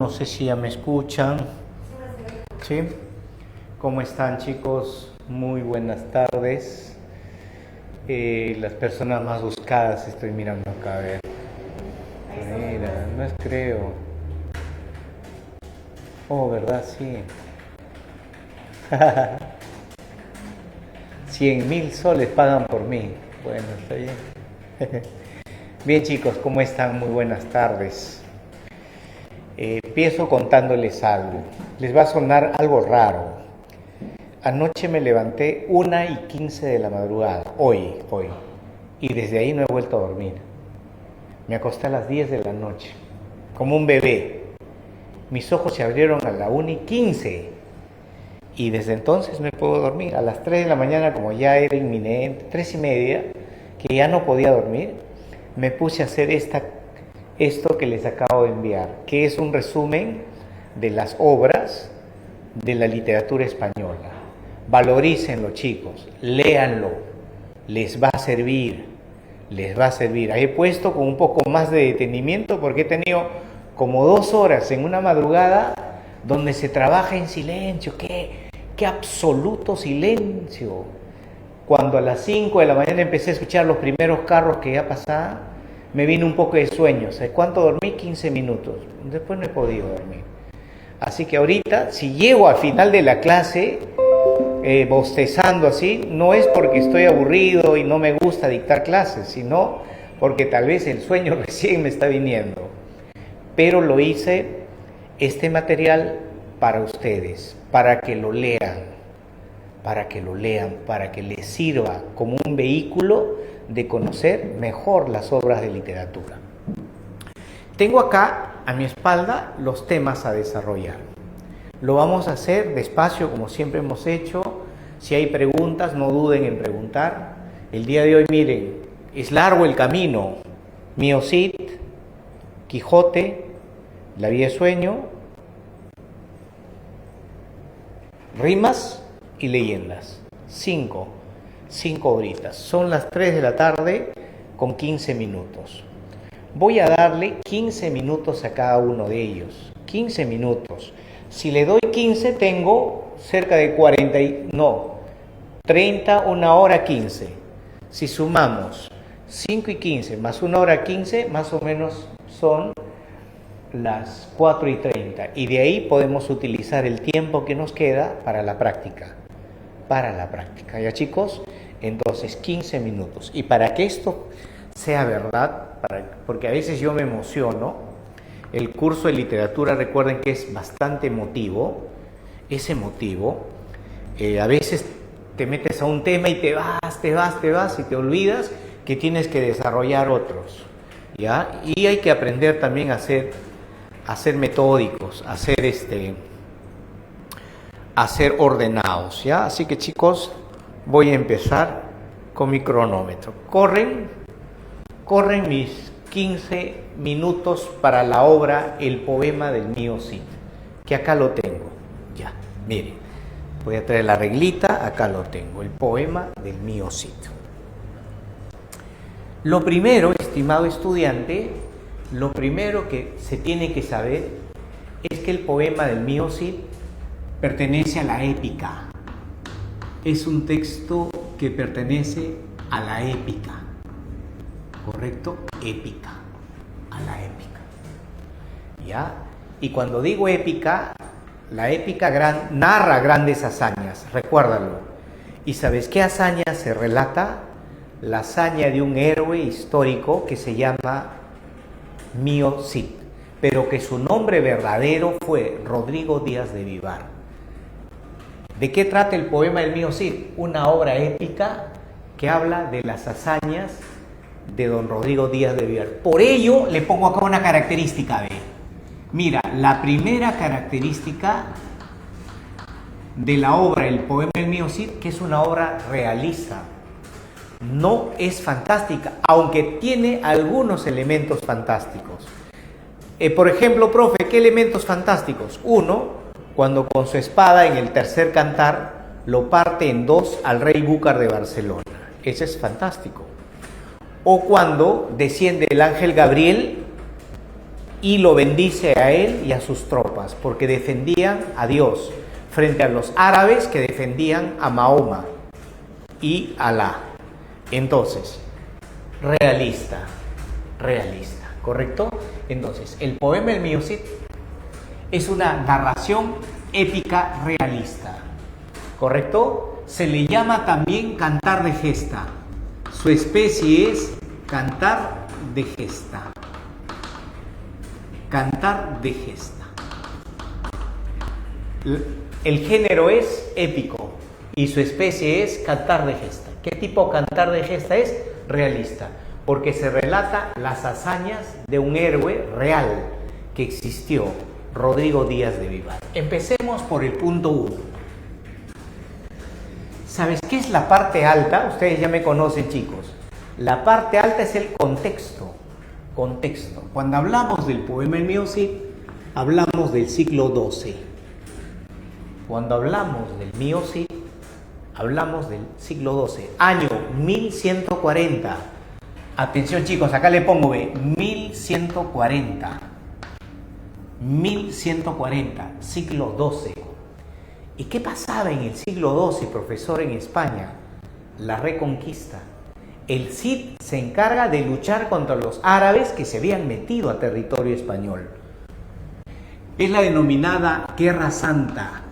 No sé si ya me escuchan. ¿Sí? ¿Cómo están, chicos? Muy buenas tardes. Las personas más buscadas estoy mirando acá, a ver. Mira, no es creo. Oh, ¿verdad? Sí. 100.000 soles pagan por mí. Bueno, está bien. Bien, chicos, ¿cómo están? Muy buenas tardes. Empiezo contándoles algo. Les va a sonar algo raro. Anoche me levanté 1:15 de la madrugada, hoy, y desde ahí no he vuelto a dormir. Me acosté a las 10 de la noche, como un bebé. Mis ojos se abrieron a la 1:15 y desde entonces no puedo dormir. A las 3 de la mañana, como ya era inminente, 3:30, que ya no podía dormir, me puse a hacer esto que les acabo de enviar, que es un resumen de las obras de la literatura española. Valorícenlo, chicos, léanlo, les va a servir, les va a servir. Ahí he puesto con un poco más de detenimiento porque he tenido como 2 horas en una madrugada donde se trabaja en silencio. ¡Qué absoluto silencio! Cuando a las 5 de la mañana empecé a escuchar los primeros carros que ya pasaban, me vino un poco de sueño. ¿Sabes cuánto dormí? 15 minutos. Después no he podido dormir. Así que ahorita, si llego al final de la clase, bostezando así, no es porque estoy aburrido y no me gusta dictar clases, sino porque tal vez el sueño recién me está viniendo. Pero lo hice, este material, para ustedes, para que lo lean, para que les sirva como un vehículo de conocer mejor las obras de literatura. Tengo acá a mi espalda los temas a desarrollar. Lo vamos a hacer despacio, como siempre hemos hecho. Si hay preguntas, no duden en preguntar. El día de hoy, miren, es largo el camino. Mío Cid, Quijote, La vida de sueño, rimas y leyendas. 5 horitas. Son las 3 de la tarde con 15 minutos. Voy a darle 15 minutos a cada uno de ellos. 15 minutos. Si le doy 15, tengo cerca de 30, 1 hora 15. Si sumamos 5 y 15 más 1 hora 15, más o menos son las 4:30. Y de ahí podemos utilizar el tiempo que nos queda para la práctica. ¿Ya, chicos? Entonces, 15 minutos. Y para que esto sea verdad, porque a veces yo me emociono, el curso de literatura, recuerden que es bastante emotivo, a veces te metes a un tema y te vas y te olvidas que tienes que desarrollar otros, ¿ya? Y hay que aprender también a ser metódicos, a ser ordenados, ¿ya? Así que, chicos, voy a empezar con mi cronómetro. Corren mis 15 minutos para la obra El poema del mío Cid, que acá lo tengo. Ya, miren, voy a traer la reglita, acá lo tengo, el poema del mío Cid. Lo primero, estimado estudiante, lo primero que se tiene que saber es que el poema del mío Cid pertenece a la épica. Es un texto que pertenece a la épica. ¿Correcto? Épica. A la épica. ¿Ya? Y cuando digo épica, la épica narra grandes hazañas. Recuérdalo. ¿Y sabes qué hazaña se relata? La hazaña de un héroe histórico que se llama Mío Cid, pero que su nombre verdadero fue Rodrigo Díaz de Vivar. ¿De qué trata el poema del mío Cid? Una obra épica que habla de las hazañas de don Rodrigo Díaz de Vivar. Por ello le pongo acá una característica, ¿ve? Mira, la primera característica de la obra El poema del mío Cid, que es una obra realista, no es fantástica, aunque tiene algunos elementos fantásticos. Por ejemplo, profe, ¿qué elementos fantásticos? Uno, cuando con su espada en el tercer cantar lo parte en 2 al rey Búcar de Barcelona. Ese es fantástico. O cuando desciende el ángel Gabriel y lo bendice a él y a sus tropas, porque defendían a Dios frente a los árabes que defendían a Mahoma y Alá. Entonces, realista, ¿correcto? Entonces, el poema El Mío Cid es una narración épica realista, ¿correcto? Se le llama también cantar de gesta. Su especie es cantar de gesta. Cantar de gesta. El género es épico y su especie es cantar de gesta. ¿Qué tipo cantar de gesta es? Realista, porque se relata las hazañas de un héroe real que existió, Rodrigo Díaz de Vivar. Empecemos por el punto 1. ¿Sabes qué es la parte alta? Ustedes ya me conocen, chicos. La parte alta es el contexto. Contexto. Cuando hablamos del poema El Mío Cid, hablamos del siglo XII. Cuando hablamos del Mío Cid, hablamos del siglo XII, año 1140. Atención, chicos, acá le pongo 1140. 1140, siglo XII. ¿Y qué pasaba en el siglo XII, profesor, en España? La Reconquista. El Cid se encarga de luchar contra los árabes que se habían metido a territorio español. Es la denominada Guerra Santa.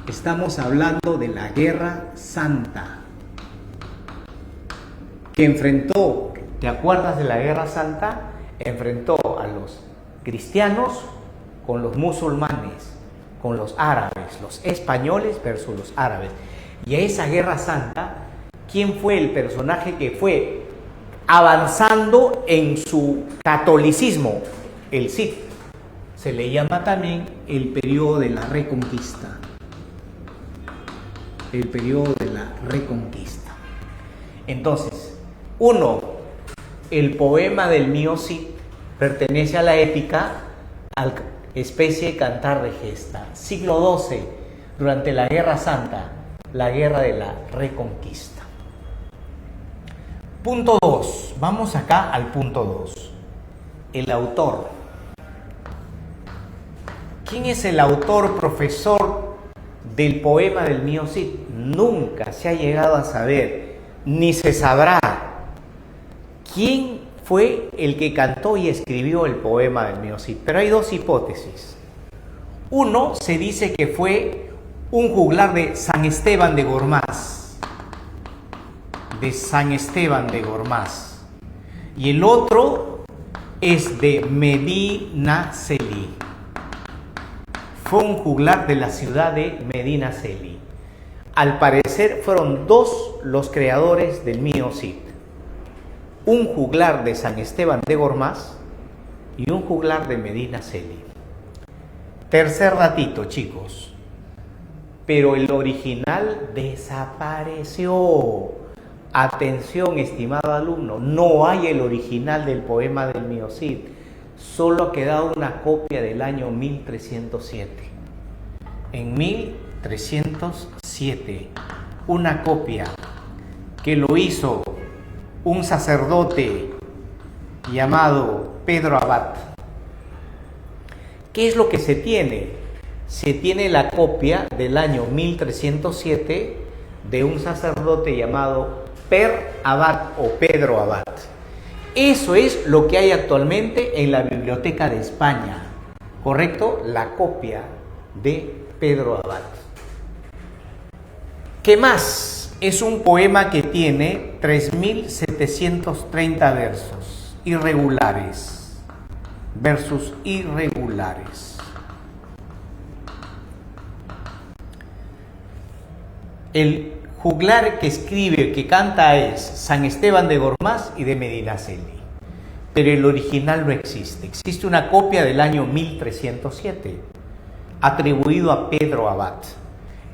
Estamos hablando de la Guerra Santa, que enfrentó, ¿te acuerdas de la Guerra Santa? Enfrentó a los cristianos con los musulmanes, con los árabes, los españoles versus los árabes. Y a esa Guerra Santa, ¿quién fue el personaje que fue avanzando en su catolicismo? El Cid. Se le llama también el periodo de la Reconquista. El periodo de la Reconquista. Entonces, el poema del Mío Cid pertenece a la épica, al especie cantar de gesta. Siglo XII, durante la Guerra Santa, la guerra de la Reconquista. Punto 2. Vamos acá al punto 2. El autor. ¿Quién es el autor, profesor, del poema del Mío Cid? Nunca se ha llegado a saber, ni se sabrá quién fue el que cantó y escribió el poema del Mío Cid. Pero hay dos hipótesis. Uno, se dice que fue un juglar de San Esteban de Gormaz. De San Esteban de Gormaz. Y el otro es de Medinaceli. Fue un juglar de la ciudad de Medinaceli. Al parecer fueron dos los creadores del Mío Cid. Un juglar de San Esteban de Gormaz y un juglar de Medinaceli. Tercer datito, chicos. Pero el original desapareció. Atención, estimado alumno, no hay el original del poema del Mío Cid. Solo ha quedado una copia del año 1307. En 1307, una copia que lo hizo un sacerdote llamado Pedro Abad. ¿Qué es lo que se tiene? Se tiene la copia del año 1307 de un sacerdote llamado Per Abad o Pedro Abad. Eso es lo que hay actualmente en la Biblioteca de España, ¿correcto? La copia de Pedro Abad. ¿Qué más? Es un poema que tiene 3.730 versos irregulares. Versos irregulares. El juglar que escribe, que canta, es San Esteban de Gormaz y de Medinaceli, pero el original no existe. Existe una copia del año 1307, atribuido a Pedro Abad.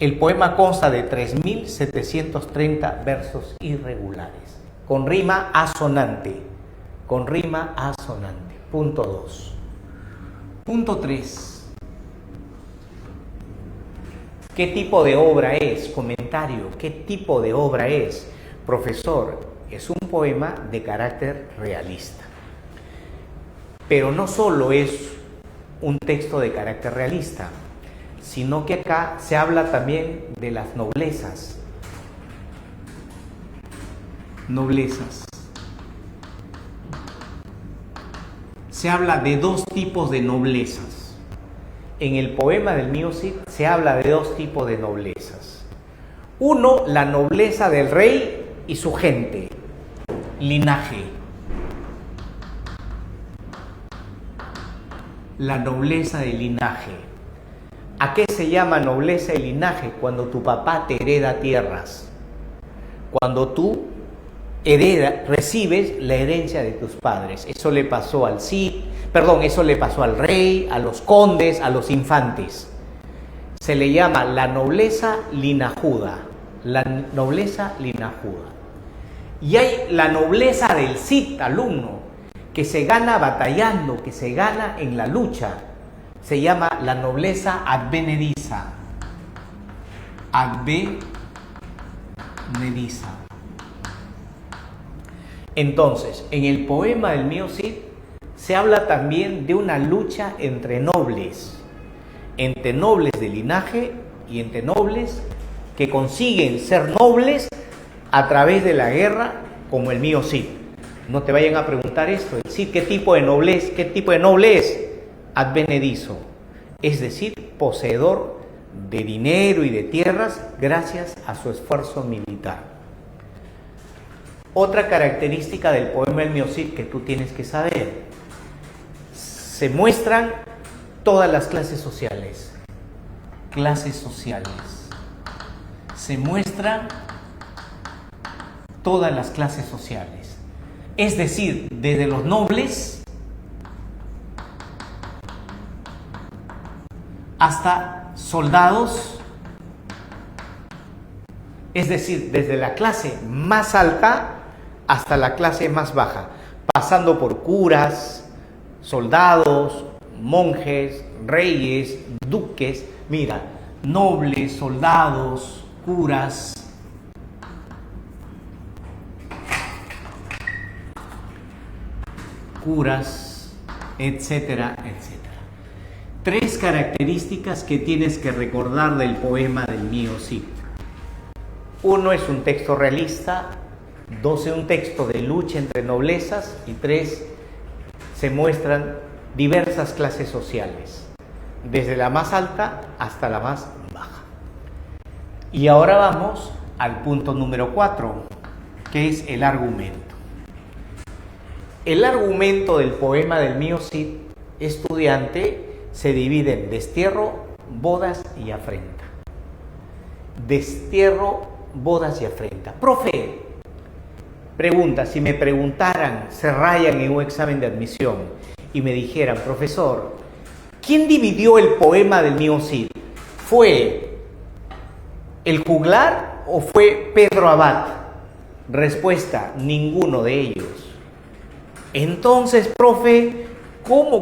El poema consta de 3.730 versos irregulares, con rima asonante. Con rima asonante. Punto 2. Punto 3. ¿Qué tipo de obra es? Comentario. ¿Qué tipo de obra es? Profesor, es un poema de carácter realista. Pero no solo es un texto de carácter realista, sino que acá se habla también de las noblezas. Noblezas. Se habla de dos tipos de noblezas. En el poema del Mío Cid se habla de dos tipos de noblezas. Uno, la nobleza del rey y su gente, linaje. La nobleza del linaje. ¿A qué se llama nobleza del linaje? Cuando tu papá te hereda tierras. Cuando tú recibes la herencia de tus padres. Eso le pasó al eso le pasó al rey, a los condes, a los infantes. Se le llama la nobleza linajuda. La nobleza linajuda. Y hay la nobleza del Cid, alumno, que se gana batallando, que se gana en la lucha. Se llama la nobleza advenediza. Advenediza. Entonces, en el poema del Mío Cid se habla también de una lucha entre nobles de linaje y entre nobles que consiguen ser nobles a través de la guerra, como el Mío Cid. No te vayan a preguntar esto, el Cid, ¿qué tipo de noble es? Advenedizo, es decir, poseedor de dinero y de tierras gracias a su esfuerzo militar. Otra característica del poema del Mío Cid que tú tienes que saber: se muestran todas las clases sociales. Se muestran todas las clases sociales. Es decir, desde los nobles hasta soldados, es decir, desde la clase más alta hasta la clase más baja, pasando por curas, soldados, monjes, reyes, duques. Mira, nobles, soldados, curas, etcétera, etcétera. Tres características que tienes que recordar del poema del Mío Cid. Uno, es un texto realista. Dos, es un texto de lucha entre noblezas. Y tres, se muestran diversas clases sociales, desde la más alta hasta la más baja. Y ahora vamos al punto número 4, que es el argumento. El argumento del poema del Mío Cid, estudiante, se divide en destierro, bodas y afrenta. Destierro, bodas y afrenta. Profe, pregunta, si me preguntaran, se rayan en un examen de admisión y me dijeran: profesor, ¿quién dividió el poema del Mío Cid? ¿Fue el juglar o fue Pedro Abad? Respuesta: ninguno de ellos. Entonces, profe,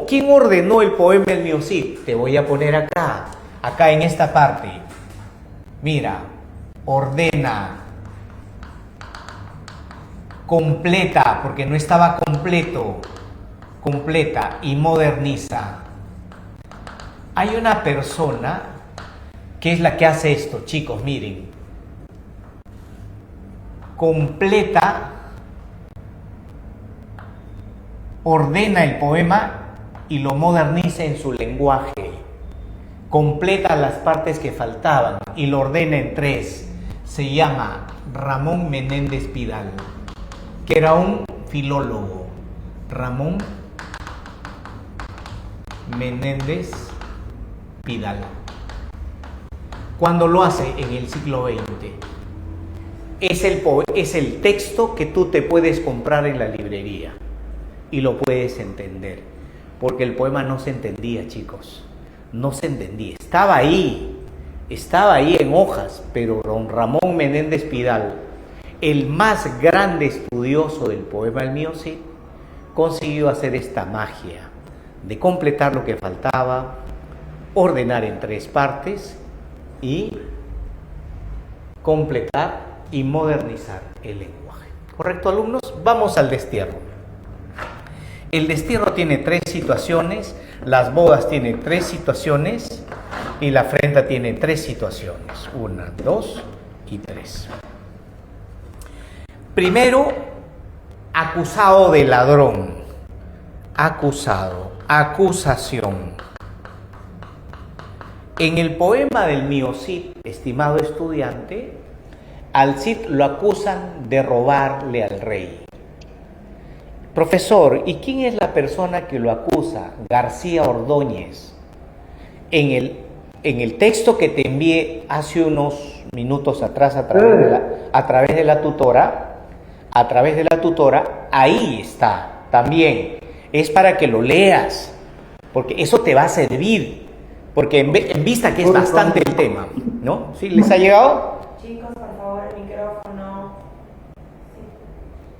¿quién ordenó el poema del Mío Cid? Te voy a poner acá en esta parte. Mira, ordena, completa, porque no estaba completo, completa, y moderniza. Hay una persona que es la que hace esto, chicos, miren. Completa, ordena el poema y lo moderniza en su lenguaje. Completa las partes que faltaban y lo ordena en tres. Se llama Ramón Menéndez Pidal, que era un filólogo. Ramón Menéndez Pidal. ¿Cuándo lo hace? En el siglo XX. Es el texto que tú te puedes comprar en la librería y lo puedes entender, porque el poema no se entendía, chicos, no se entendía, estaba ahí en hojas, pero don Ramón Menéndez Pidal, el más grande estudioso del poema del Mío Cid, consiguió hacer esta magia de completar lo que faltaba, ordenar en tres partes y completar y modernizar el lenguaje. ¿Correcto, alumnos? Vamos al destierro. El destierro tiene 3 situaciones, las bodas tienen 3 situaciones y la afrenta tiene 3 situaciones. 1, 2 y 3. Primero, acusado de ladrón. Acusado, acusación. En el poema del mío Cid, estimado estudiante, al Cid lo acusan de robarle al rey. Profesor, ¿y quién es la persona que lo acusa? García Ordóñez. En el texto que te envié hace unos minutos atrás a través de la tutora, ahí está también. Es para que lo leas, porque eso te va a servir, porque en vista que es bastante el tema, ¿no? ¿Sí? ¿Les ha llegado? Chicos, por favor, el micrófono.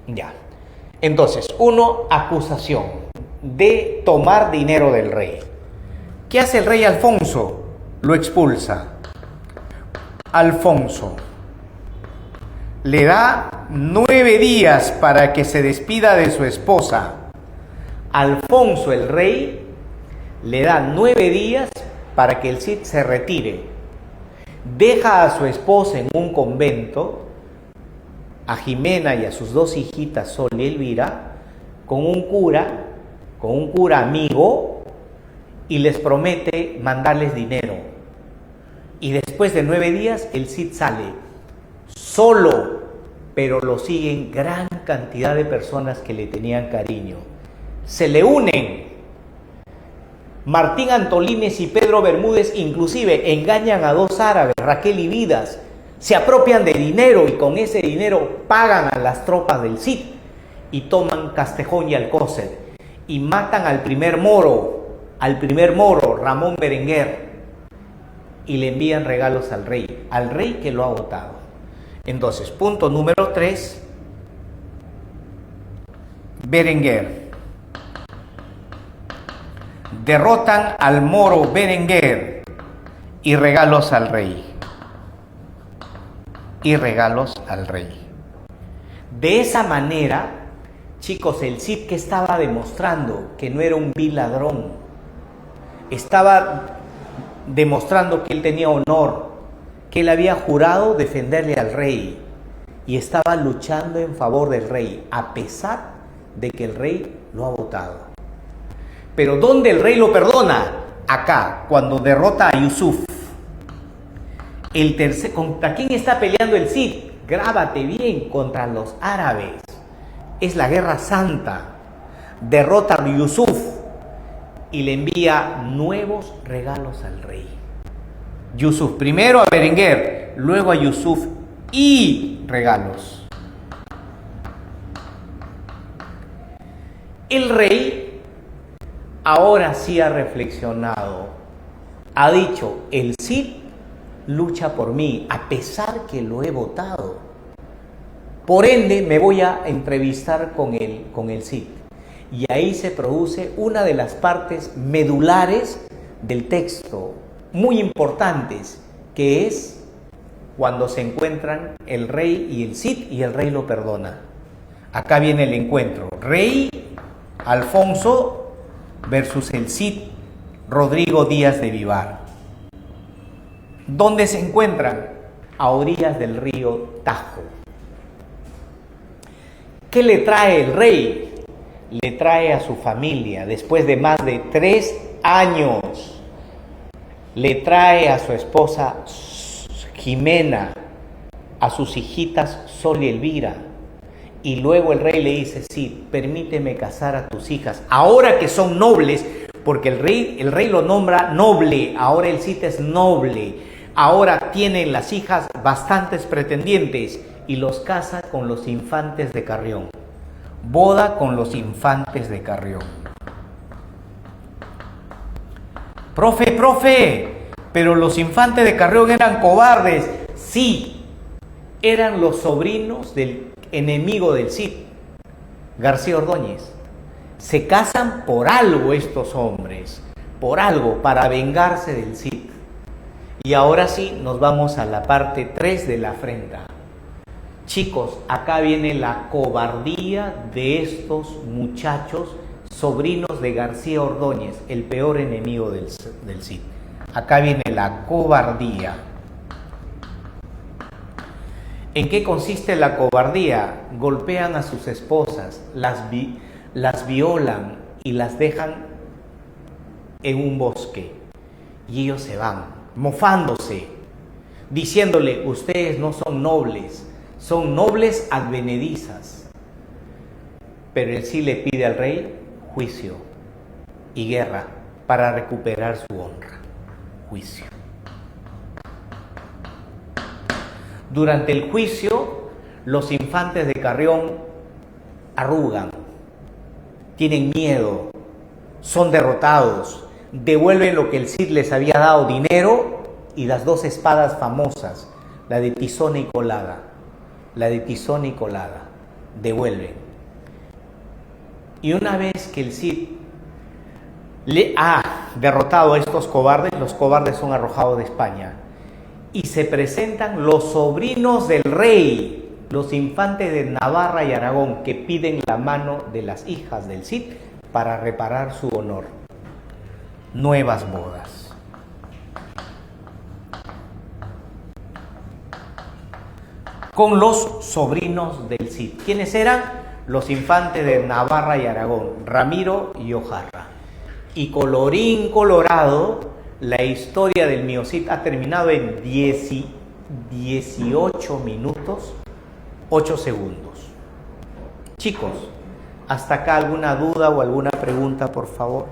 Sí. Ya. Entonces, 1, acusación de tomar dinero del rey. ¿Qué hace el rey Alfonso? Lo expulsa. Alfonso le da 9 días para que se despida de su esposa. Alfonso el rey le da 9 días para que el Cid se retire. Deja a su esposa en un convento, a Jimena y a sus 2 hijitas, Sol y Elvira, con un cura amigo, y les promete mandarles dinero. Y después de 9 días el Cid sale solo, pero lo siguen gran cantidad de personas que le tenían cariño. Se le unen. Martín Antolínez y Pedro Bermúdez inclusive engañan a 2 árabes, Raquel y Vidas, se apropian de dinero y con ese dinero pagan a las tropas del Cid y toman Castejón y Alcócer y matan al primer moro, Ramón Berenguer, y le envían regalos al rey que lo ha votado. Entonces, punto número 3, Berenguer. Derrotan al moro Berenguer y regalos al rey. De esa manera, chicos, el Cid que estaba demostrando que no era un vil ladrón, estaba demostrando que él tenía honor, que él había jurado defenderle al rey y estaba luchando en favor del rey, a pesar de que el rey lo ha votado. Pero ¿dónde el rey lo perdona? Acá, cuando derrota a Yusuf. ¿Contra quién está peleando el Cid? Grábate bien, contra los árabes. Es la guerra santa. Derrota a Yusuf y le envía nuevos regalos al rey. Yusuf, primero a Berenguer, luego a Yusuf y regalos. El rey ahora sí ha reflexionado. Ha dicho, el Cid lucha por mí, a pesar que lo he votado. Por ende, me voy a entrevistar con el Cid. Y ahí se produce una de las partes medulares del texto, muy importantes, que es cuando se encuentran el rey y el Cid y el rey lo perdona. Acá viene el encuentro. Rey Alfonso versus el Cid Rodrigo Díaz de Vivar. ¿Dónde se encuentran? A orillas del río Tajo. ¿Qué le trae el rey? Le trae a su familia, después de más de 3 años. Le trae a su esposa Jimena, a sus hijitas Sol y Elvira. Y luego el rey le dice, sí, permíteme casar a tus hijas, ahora que son nobles, porque el rey lo nombra noble, ahora el Cid es noble. Ahora tienen las hijas bastantes pretendientes y los casa con los infantes de Carrión. Boda con los infantes de Carrión. Profe, pero los infantes de Carrión eran cobardes. Sí, eran los sobrinos del enemigo del Cid, García Ordóñez. Se casan por algo estos hombres, por algo, para vengarse del Cid. Y ahora sí, nos vamos a la parte 3 de la afrenta. Chicos, acá viene la cobardía de estos muchachos sobrinos de García Ordóñez, el peor enemigo del Cid. Acá viene la cobardía. ¿En qué consiste la cobardía? Golpean a sus esposas, las violan y las dejan en un bosque. Y ellos se van, mofándose, diciéndole, ustedes no son nobles advenedizas. Pero él sí le pide al rey juicio y guerra para recuperar su honra. Juicio. Durante el juicio, los infantes de Carrión arrugan, tienen miedo, son derrotados, devuelven lo que el Cid les había dado, dinero y las dos espadas famosas, la de Tizona y Colada, devuelven. Y una vez que el Cid le ha derrotado a estos cobardes, los cobardes son arrojados de España. Y se presentan los sobrinos del rey, los infantes de Navarra y Aragón, que piden la mano de las hijas del Cid para reparar su honor. Nuevas bodas. Con los sobrinos del Cid. ¿Quiénes eran? Los infantes de Navarra y Aragón, Ramiro y Ojarra. Y colorín colorado, la historia del Miocid ha terminado en 18 minutos, 8 segundos. Chicos, ¿hasta acá alguna duda o alguna pregunta, por favor?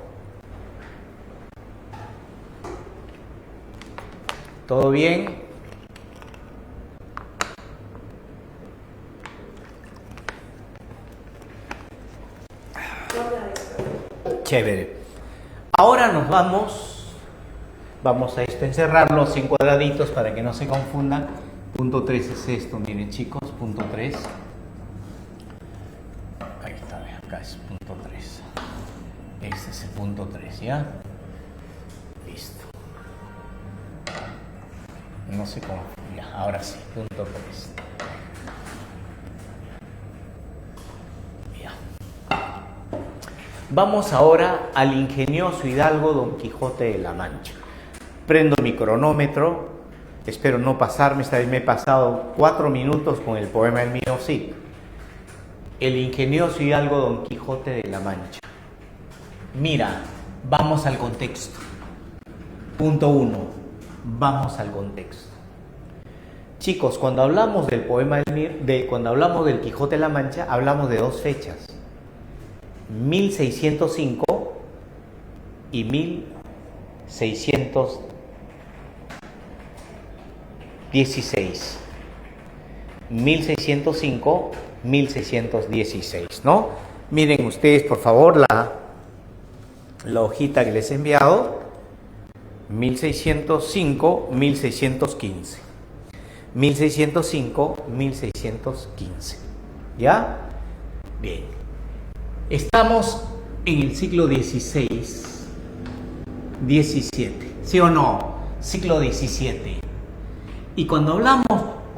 ¿Todo bien? Chévere. Ahora nos vamos a encerrarlos en cuadraditos para que no se confundan. Punto 3 es esto, miren chicos, punto 3. Ahí está, acá es punto 3. Este es el punto 3, ¿ya? Listo. No se confunda, ahora sí, punto 3. Vamos ahora al ingenioso hidalgo Don Quijote de la Mancha. Prendo mi cronómetro, espero no pasarme, esta vez me he pasado 4 minutos con el poema del mío Cid. El ingenioso hidalgo Don Quijote de la Mancha. Mira, vamos al contexto. Punto 1, vamos al contexto. Chicos, cuando hablamos del poema cuando hablamos del Quijote de la Mancha, hablamos de dos fechas. 1605 y 1616. 1605, 1616, ¿no? Miren ustedes, por favor, la hojita que les he enviado. 1605, 1615. 1605, 1615. ¿Ya? Bien. Estamos en el siglo XVI, 17, ¿sí o no? Siglo XVII. Y cuando hablamos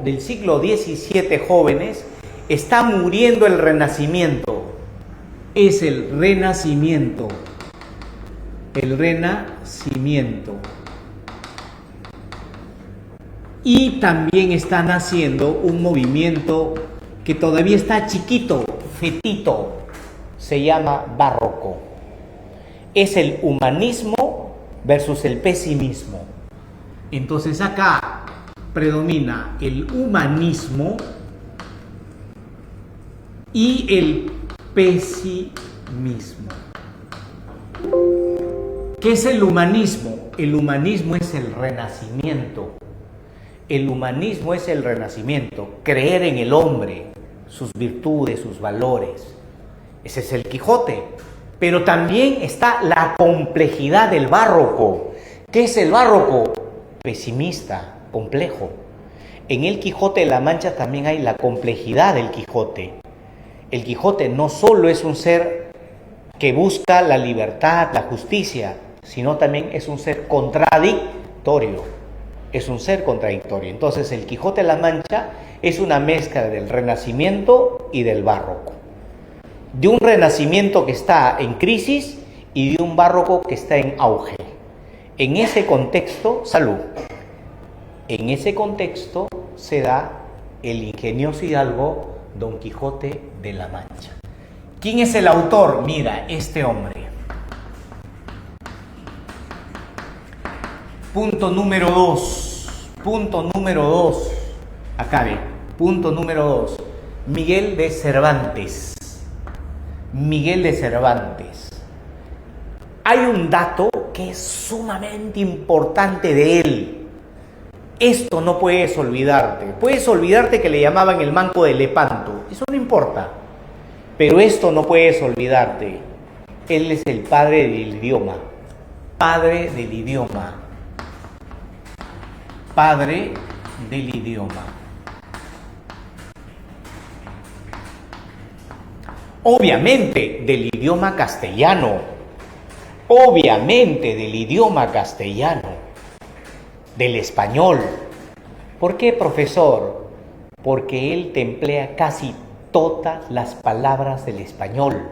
del siglo XVII, jóvenes, está muriendo el Renacimiento. Es el Renacimiento. El Renacimiento. Y también está naciendo un movimiento que todavía está chiquito, fetito. Se llama barroco. Es el humanismo versus el pesimismo. Entonces acá predomina el humanismo y el pesimismo. ¿Qué es el humanismo? El humanismo es el renacimiento. El humanismo es el renacimiento. Creer en el hombre, sus virtudes, sus valores. Ese es el Quijote. Pero también está la complejidad del barroco. ¿Qué es el barroco? Pesimista, complejo. En el Quijote de la Mancha también hay la complejidad del Quijote. El Quijote no solo es un ser que busca la libertad, la justicia, sino también es un ser contradictorio. Es un ser contradictorio. Entonces el Quijote de la Mancha es una mezcla del Renacimiento y del barroco. de un Renacimiento que está en crisis y de un barroco que está en auge. En ese contexto, salud, en ese contexto se da el ingenioso hidalgo Don Quijote de la Mancha. ¿Quién es el autor? Mira, este hombre. Punto número 2. Punto número 2. Acá ve. Punto número 2. Miguel de Cervantes. Miguel de Cervantes. Hay un dato que es sumamente importante de él. Esto no puedes olvidarte. Puedes olvidarte que le llamaban el manco de Lepanto. Eso no importa. Pero esto no puedes olvidarte. Él es el padre del idioma. Padre del idioma. Padre del idioma. Obviamente del idioma castellano. Obviamente del idioma castellano. Del español. ¿Por qué, profesor? Porque él te emplea casi todas las palabras del español.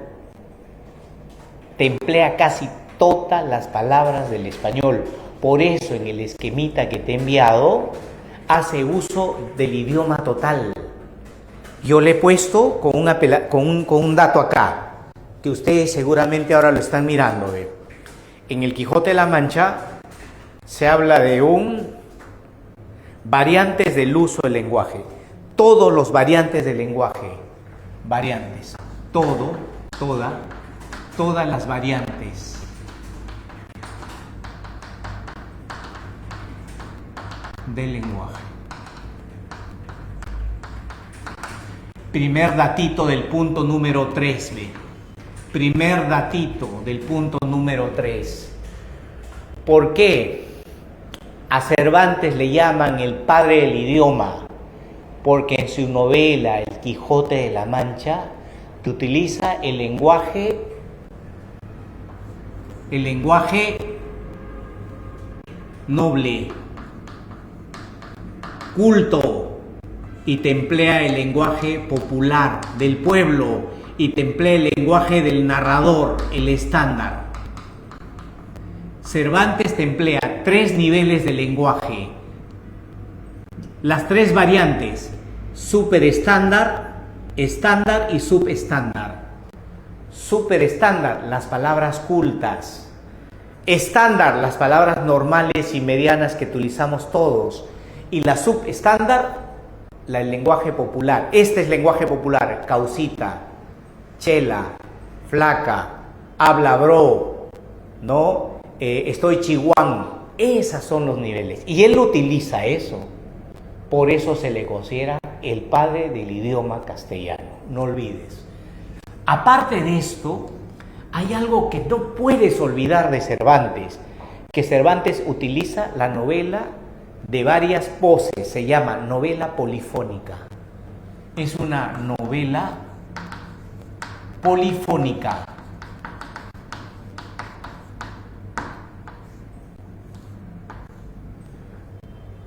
Te emplea casi todas las palabras del español. Por eso en el esquemita que te he enviado hace uso del idioma total. Yo le he puesto con un dato acá, que ustedes seguramente ahora lo están mirando. En el Quijote de la Mancha se habla de variantes del uso del lenguaje. Todos los variantes del lenguaje. Variantes. Todas las variantes. Del lenguaje. Primer datito del punto número 3, ¿ve? Primer datito del punto número 3. ¿Por qué a Cervantes le llaman el padre del idioma? Porque en su novela El Quijote de la Mancha te utiliza el lenguaje noble, culto, y te emplea el lenguaje popular del pueblo, y te emplea el lenguaje del narrador, el estándar. Cervantes te emplea 3 niveles de lenguaje, las 3 variantes: superestándar, estándar y subestándar. Superestándar, las palabras cultas. Estándar, las palabras normales y medianas que utilizamos todos. Y la subestándar, el lenguaje popular. Este es lenguaje popular: causita, chela, flaca, habla bro, ¿no? Estoy chihuán. Esos son los niveles. Y él utiliza eso. Por eso se le considera el padre del idioma castellano. No olvides. Aparte de esto, hay algo que no puedes olvidar de Cervantes. Que Cervantes utiliza la novela de varias poses. Se llama novela polifónica. Es una novela polifónica.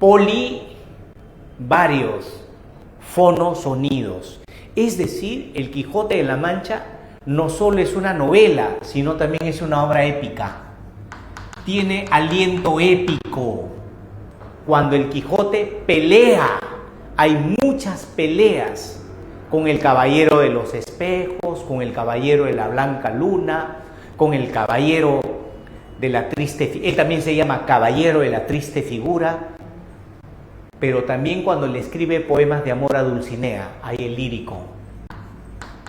Poli, varios, fono, sonidos. Es decir, El Quijote de la Mancha no solo es una novela, sino también es una obra épica. Tiene aliento épico. Cuando el Quijote pelea, hay muchas peleas con el caballero de los espejos, con el caballero de la blanca luna, con el caballero de la triste, él también se llama caballero de la triste figura, pero también cuando le escribe poemas de amor a Dulcinea, hay el lírico,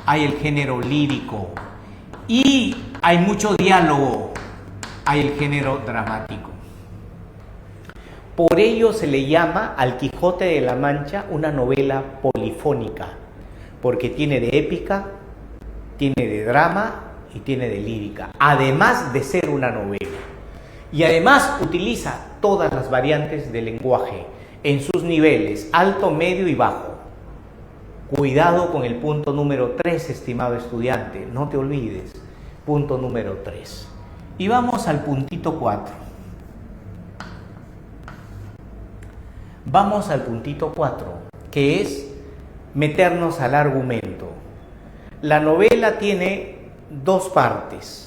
hay el género lírico y hay mucho diálogo, hay el género dramático. Por ello se le llama al Quijote de la Mancha una novela polifónica, porque tiene de épica, tiene de drama y tiene de lírica, además de ser una novela. Y además utiliza todas las variantes del lenguaje en sus niveles, alto, medio y bajo. Cuidado con el punto número 3, estimado estudiante, no te olvides. Punto número 3. Y vamos al puntito 4. Vamos al puntito 4, que es meternos al argumento. La novela tiene dos partes.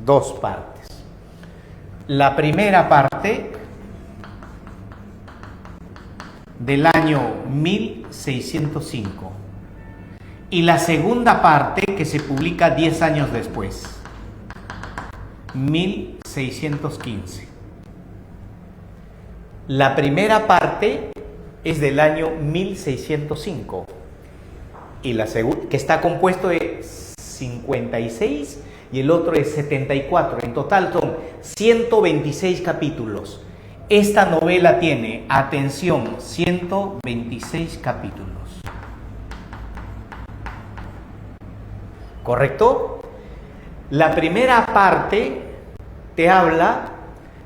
Dos partes. La primera parte del año 1605 y la segunda parte que se publica 10 años después, 1615. La primera parte es del año 1605 y la segunda, que está compuesto de 56 y el otro es 74. En total son 126 capítulos. Esta novela tiene, atención, 126 capítulos. ¿Correcto? La primera parte te habla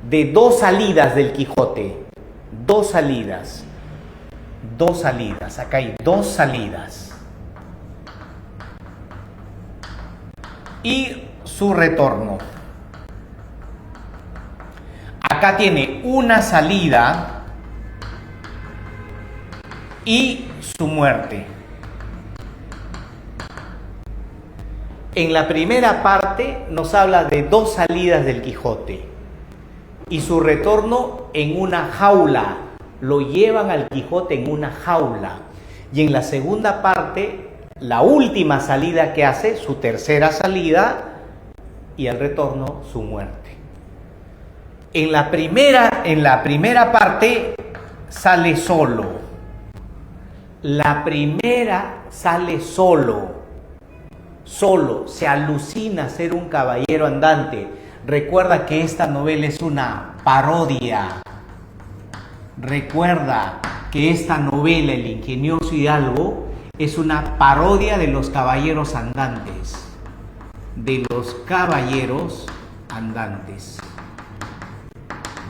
de dos salidas del Quijote. Dos salidas. Dos salidas. Acá hay dos salidas. Y su retorno. Acá tiene una salida y su muerte. En la primera parte nos habla de dos salidas del Quijote y su retorno en una jaula. Lo llevan al Quijote en una jaula. Y en la segunda parte, la última salida que hace, su tercera salida, y el retorno, su muerte. En la primera parte sale solo. La primera sale solo. Solo, se alucina ser un caballero andante. Recuerda que esta novela es una parodia. Recuerda que esta novela, El ingenioso Hidalgo, es una parodia de los caballeros andantes. De los caballeros andantes.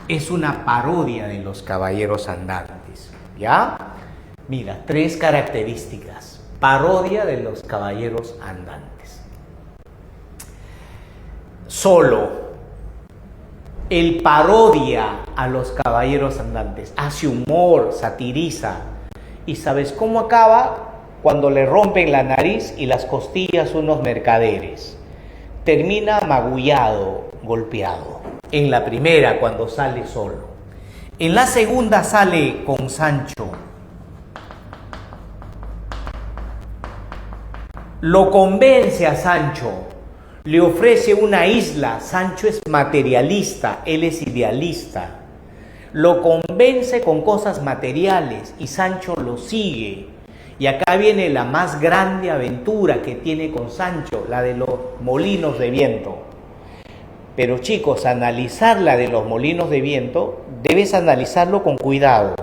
Es una parodia de los caballeros andantes. ¿Ya? Mira, tres características. Parodia de los caballeros andantes. Solo. Él parodia a los caballeros andantes. Hace humor, satiriza. ¿Y sabes cómo acaba? Cuando le rompen la nariz y las costillas unos mercaderes. Termina magullado, golpeado. En la primera, cuando sale solo. En la segunda sale con Sancho. Lo convence a Sancho, le ofrece una isla. Sancho es materialista, él es idealista. Lo convence con cosas materiales y Sancho lo sigue. Y acá viene la más grande aventura que tiene con Sancho, la de los molinos de viento. Pero chicos, analizar la de los molinos de viento, debes analizarlo con cuidado.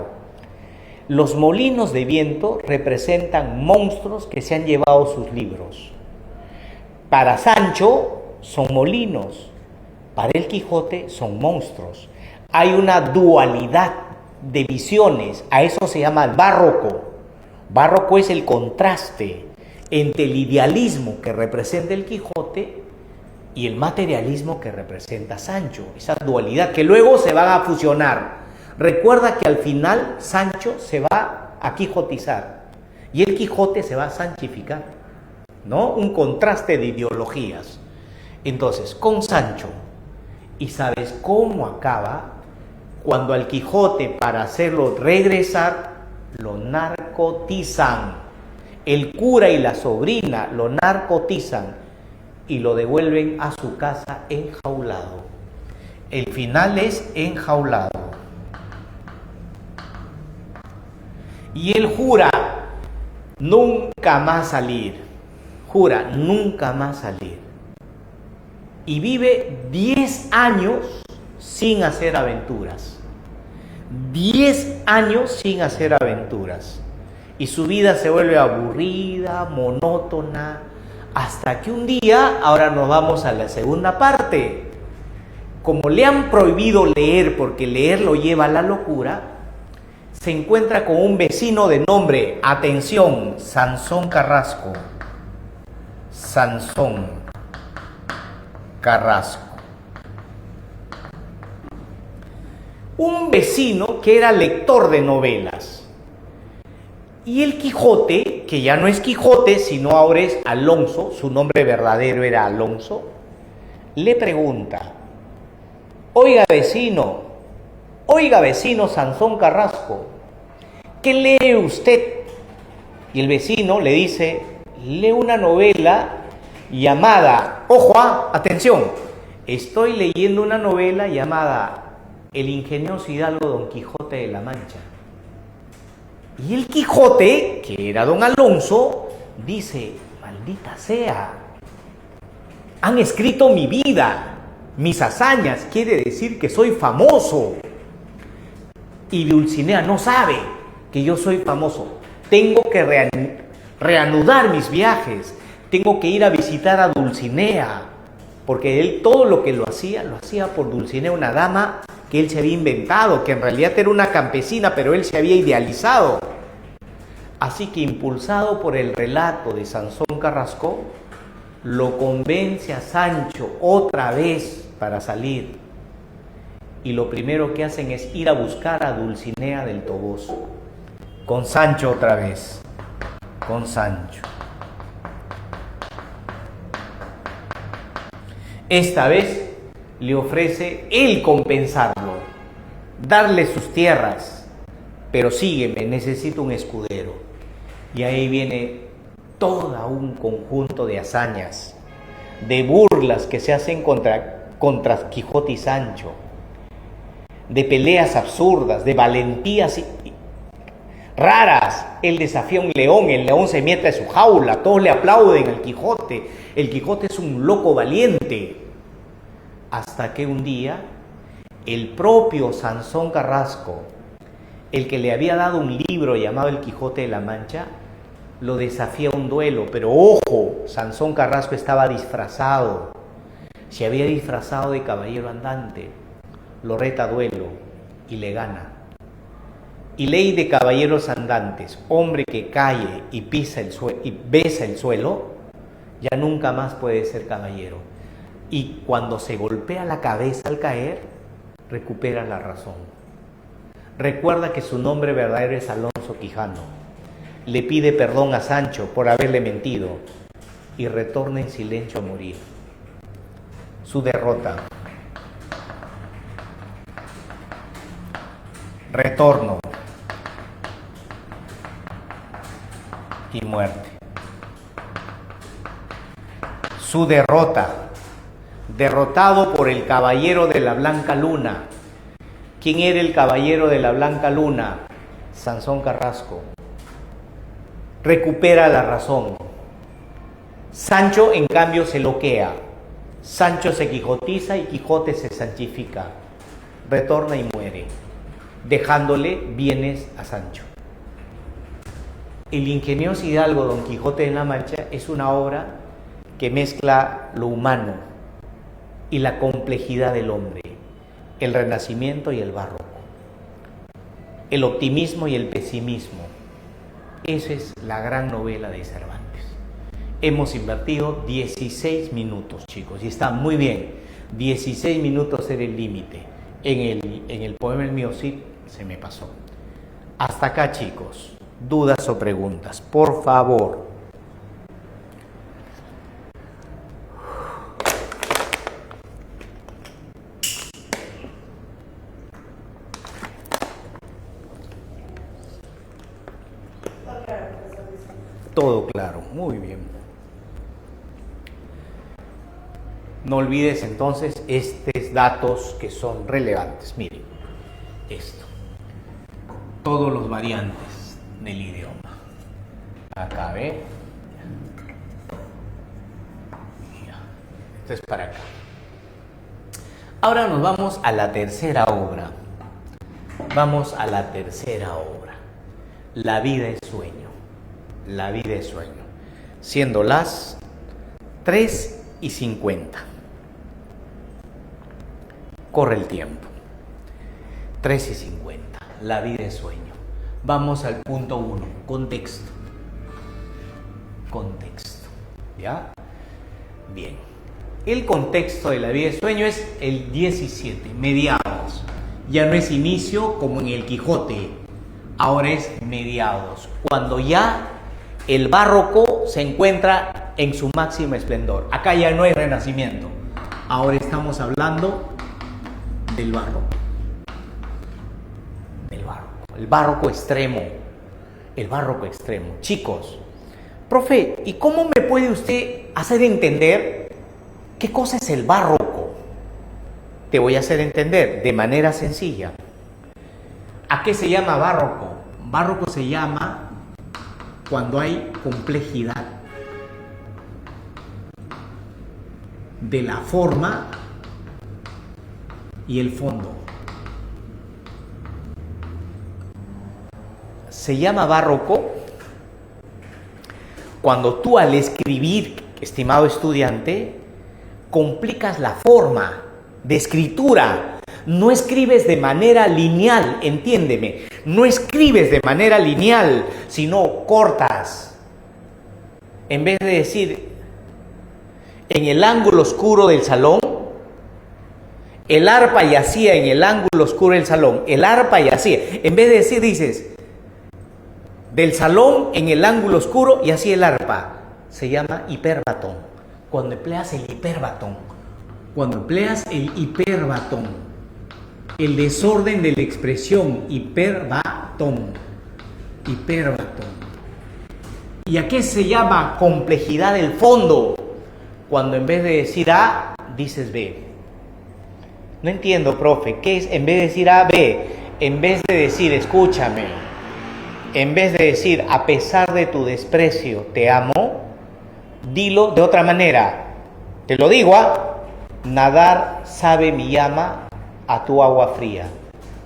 Los molinos de viento representan monstruos que se han llevado sus libros. Para Sancho son molinos, para el Quijote son monstruos. Hay una dualidad de visiones, a eso se llama barroco. Barroco es el contraste entre el idealismo que representa el Quijote y el materialismo que representa Sancho. Esa dualidad que luego se van a fusionar. Recuerda que al final Sancho se va a quijotizar y el Quijote se va a sanchificar, ¿no? Un contraste de ideologías. Entonces, con Sancho, ¿y sabes cómo acaba? Cuando al Quijote, para hacerlo regresar, lo narcotizan. El cura y la sobrina lo narcotizan y lo devuelven a su casa enjaulado. El final es enjaulado. Y él jura nunca más salir. Jura nunca más salir. Y vive 10 años sin hacer aventuras. 10 años sin hacer aventuras. Y su vida se vuelve aburrida, monótona, hasta que un día, ahora nos vamos a la segunda parte. Como le han prohibido leer, porque leer lo lleva a la locura, se encuentra con un vecino de nombre, atención, Sansón Carrasco. Sansón. Carrasco. Un vecino que era lector de novelas. Y el Quijote, que ya no es Quijote, sino ahora es Alonso, su nombre verdadero era Alonso, le pregunta: oiga vecino Sansón Carrasco, ¿qué lee usted? Y el vecino le dice: lee una novela llamada, ojo, atención, estoy leyendo una novela llamada El ingenioso hidalgo Don Quijote de la Mancha. Y el Quijote, que era don Alonso, dice: maldita sea, han escrito mi vida, mis hazañas, quiere decir que soy famoso. Y Dulcinea no sabe que yo soy famoso. Tengo que reanudar mis viajes, tengo que ir a visitar a Dulcinea, porque él todo lo que lo hacía por Dulcinea, una dama que él se había inventado, que en realidad era una campesina, pero él se había idealizado. Así que, impulsado por el relato de Sansón Carrasco, lo convence a Sancho otra vez para salir. Y lo primero que hacen es ir a buscar a Dulcinea del Toboso. Con Sancho otra vez. Con Sancho. Esta vez le ofrece él compensarlo, darle sus tierras, pero sígueme, necesito un escudero. Y ahí viene todo un conjunto de hazañas, de burlas que se hacen contra Quijote y Sancho, de peleas absurdas, de valentías raras. Él desafía a un león, el león se mete a su jaula, todos le aplauden al Quijote, el Quijote es un loco valiente. Hasta que un día el propio Sansón Carrasco, el que le había dado un libro llamado El Quijote de la Mancha, lo desafía a un duelo. Pero ojo, Sansón Carrasco estaba disfrazado, se había disfrazado de caballero andante, lo reta a duelo y le gana. Y ley de caballeros andantes: hombre que cae y pisa el suelo y besa el suelo, ya nunca más puede ser caballero. Y cuando se golpea la cabeza al caer, recupera la razón. Recuerda que su nombre verdadero es Alonso Quijano. Le pide perdón a Sancho por haberle mentido y retorna en silencio a morir. Su derrota. Retorno y muerte. Su derrota. Derrotado por el caballero de la Blanca Luna. ¿Quién era el caballero de la Blanca Luna? Sansón Carrasco. Recupera la razón. Sancho, en cambio, se loquea. Sancho se quijotiza y Quijote se sanchifica. Retorna y muere, dejándole bienes a Sancho. El ingenioso hidalgo Don Quijote de la Mancha es una obra que mezcla lo humano y la complejidad del hombre, el renacimiento y el barroco, el optimismo y el pesimismo. Esa es la gran novela de Cervantes. Hemos invertido 16 minutos, chicos, y está muy bien. 16 minutos era el límite. En el poema El mío Cid se me pasó. Hasta acá, chicos. ¿Dudas o preguntas? Por favor. Todo claro, muy bien. No olvides entonces estos datos que son relevantes. Miren, esto. Todos los variantes del idioma. Acá, ¿ve? Esto es para acá. Ahora nos vamos a la tercera obra. Vamos a la tercera obra. La vida es sueño. La vida es sueño. Siendo las 3:50. Corre el tiempo. 3:50. La vida es sueño. Vamos al punto 1. Contexto. Contexto. ¿Ya? Bien. El contexto de la vida de sueño es el 17, mediados. Ya no es inicio como en el Quijote, ahora es mediados, cuando ya el barroco se encuentra en su máximo esplendor. Acá ya no hay renacimiento, ahora estamos hablando del barroco. El barroco extremo. El barroco extremo. Chicos, profe, ¿y cómo me puede usted hacer entender qué cosa es el barroco? Te voy a hacer entender de manera sencilla. ¿A qué se llama barroco? Barroco se llama cuando hay complejidad de la forma y el fondo. Se llama barroco cuando tú al escribir, estimado estudiante, complicas la forma de escritura. No escribes de manera lineal, entiéndeme. No escribes de manera lineal, sino cortas. En vez de decir, en el ángulo oscuro del salón, el arpa yacía en el ángulo oscuro del salón. El arpa yacía. En vez de decir, dices, del salón en el ángulo oscuro yacía el arpa. Se llama hiperbatón. Cuando empleas el hiperbatón. Cuando empleas el hiperbatón. El desorden de la expresión. Hiperbatón. Hiperbatón. ¿Y a qué se llama complejidad del fondo? Cuando en vez de decir A, dices B. No entiendo, profe. ¿Qué es en vez de decir A, B? En vez de decir, escúchame. En vez de decir, a pesar de tu desprecio, te amo, dilo de otra manera. Te lo digo, nadar sabe mi llama a tu agua fría.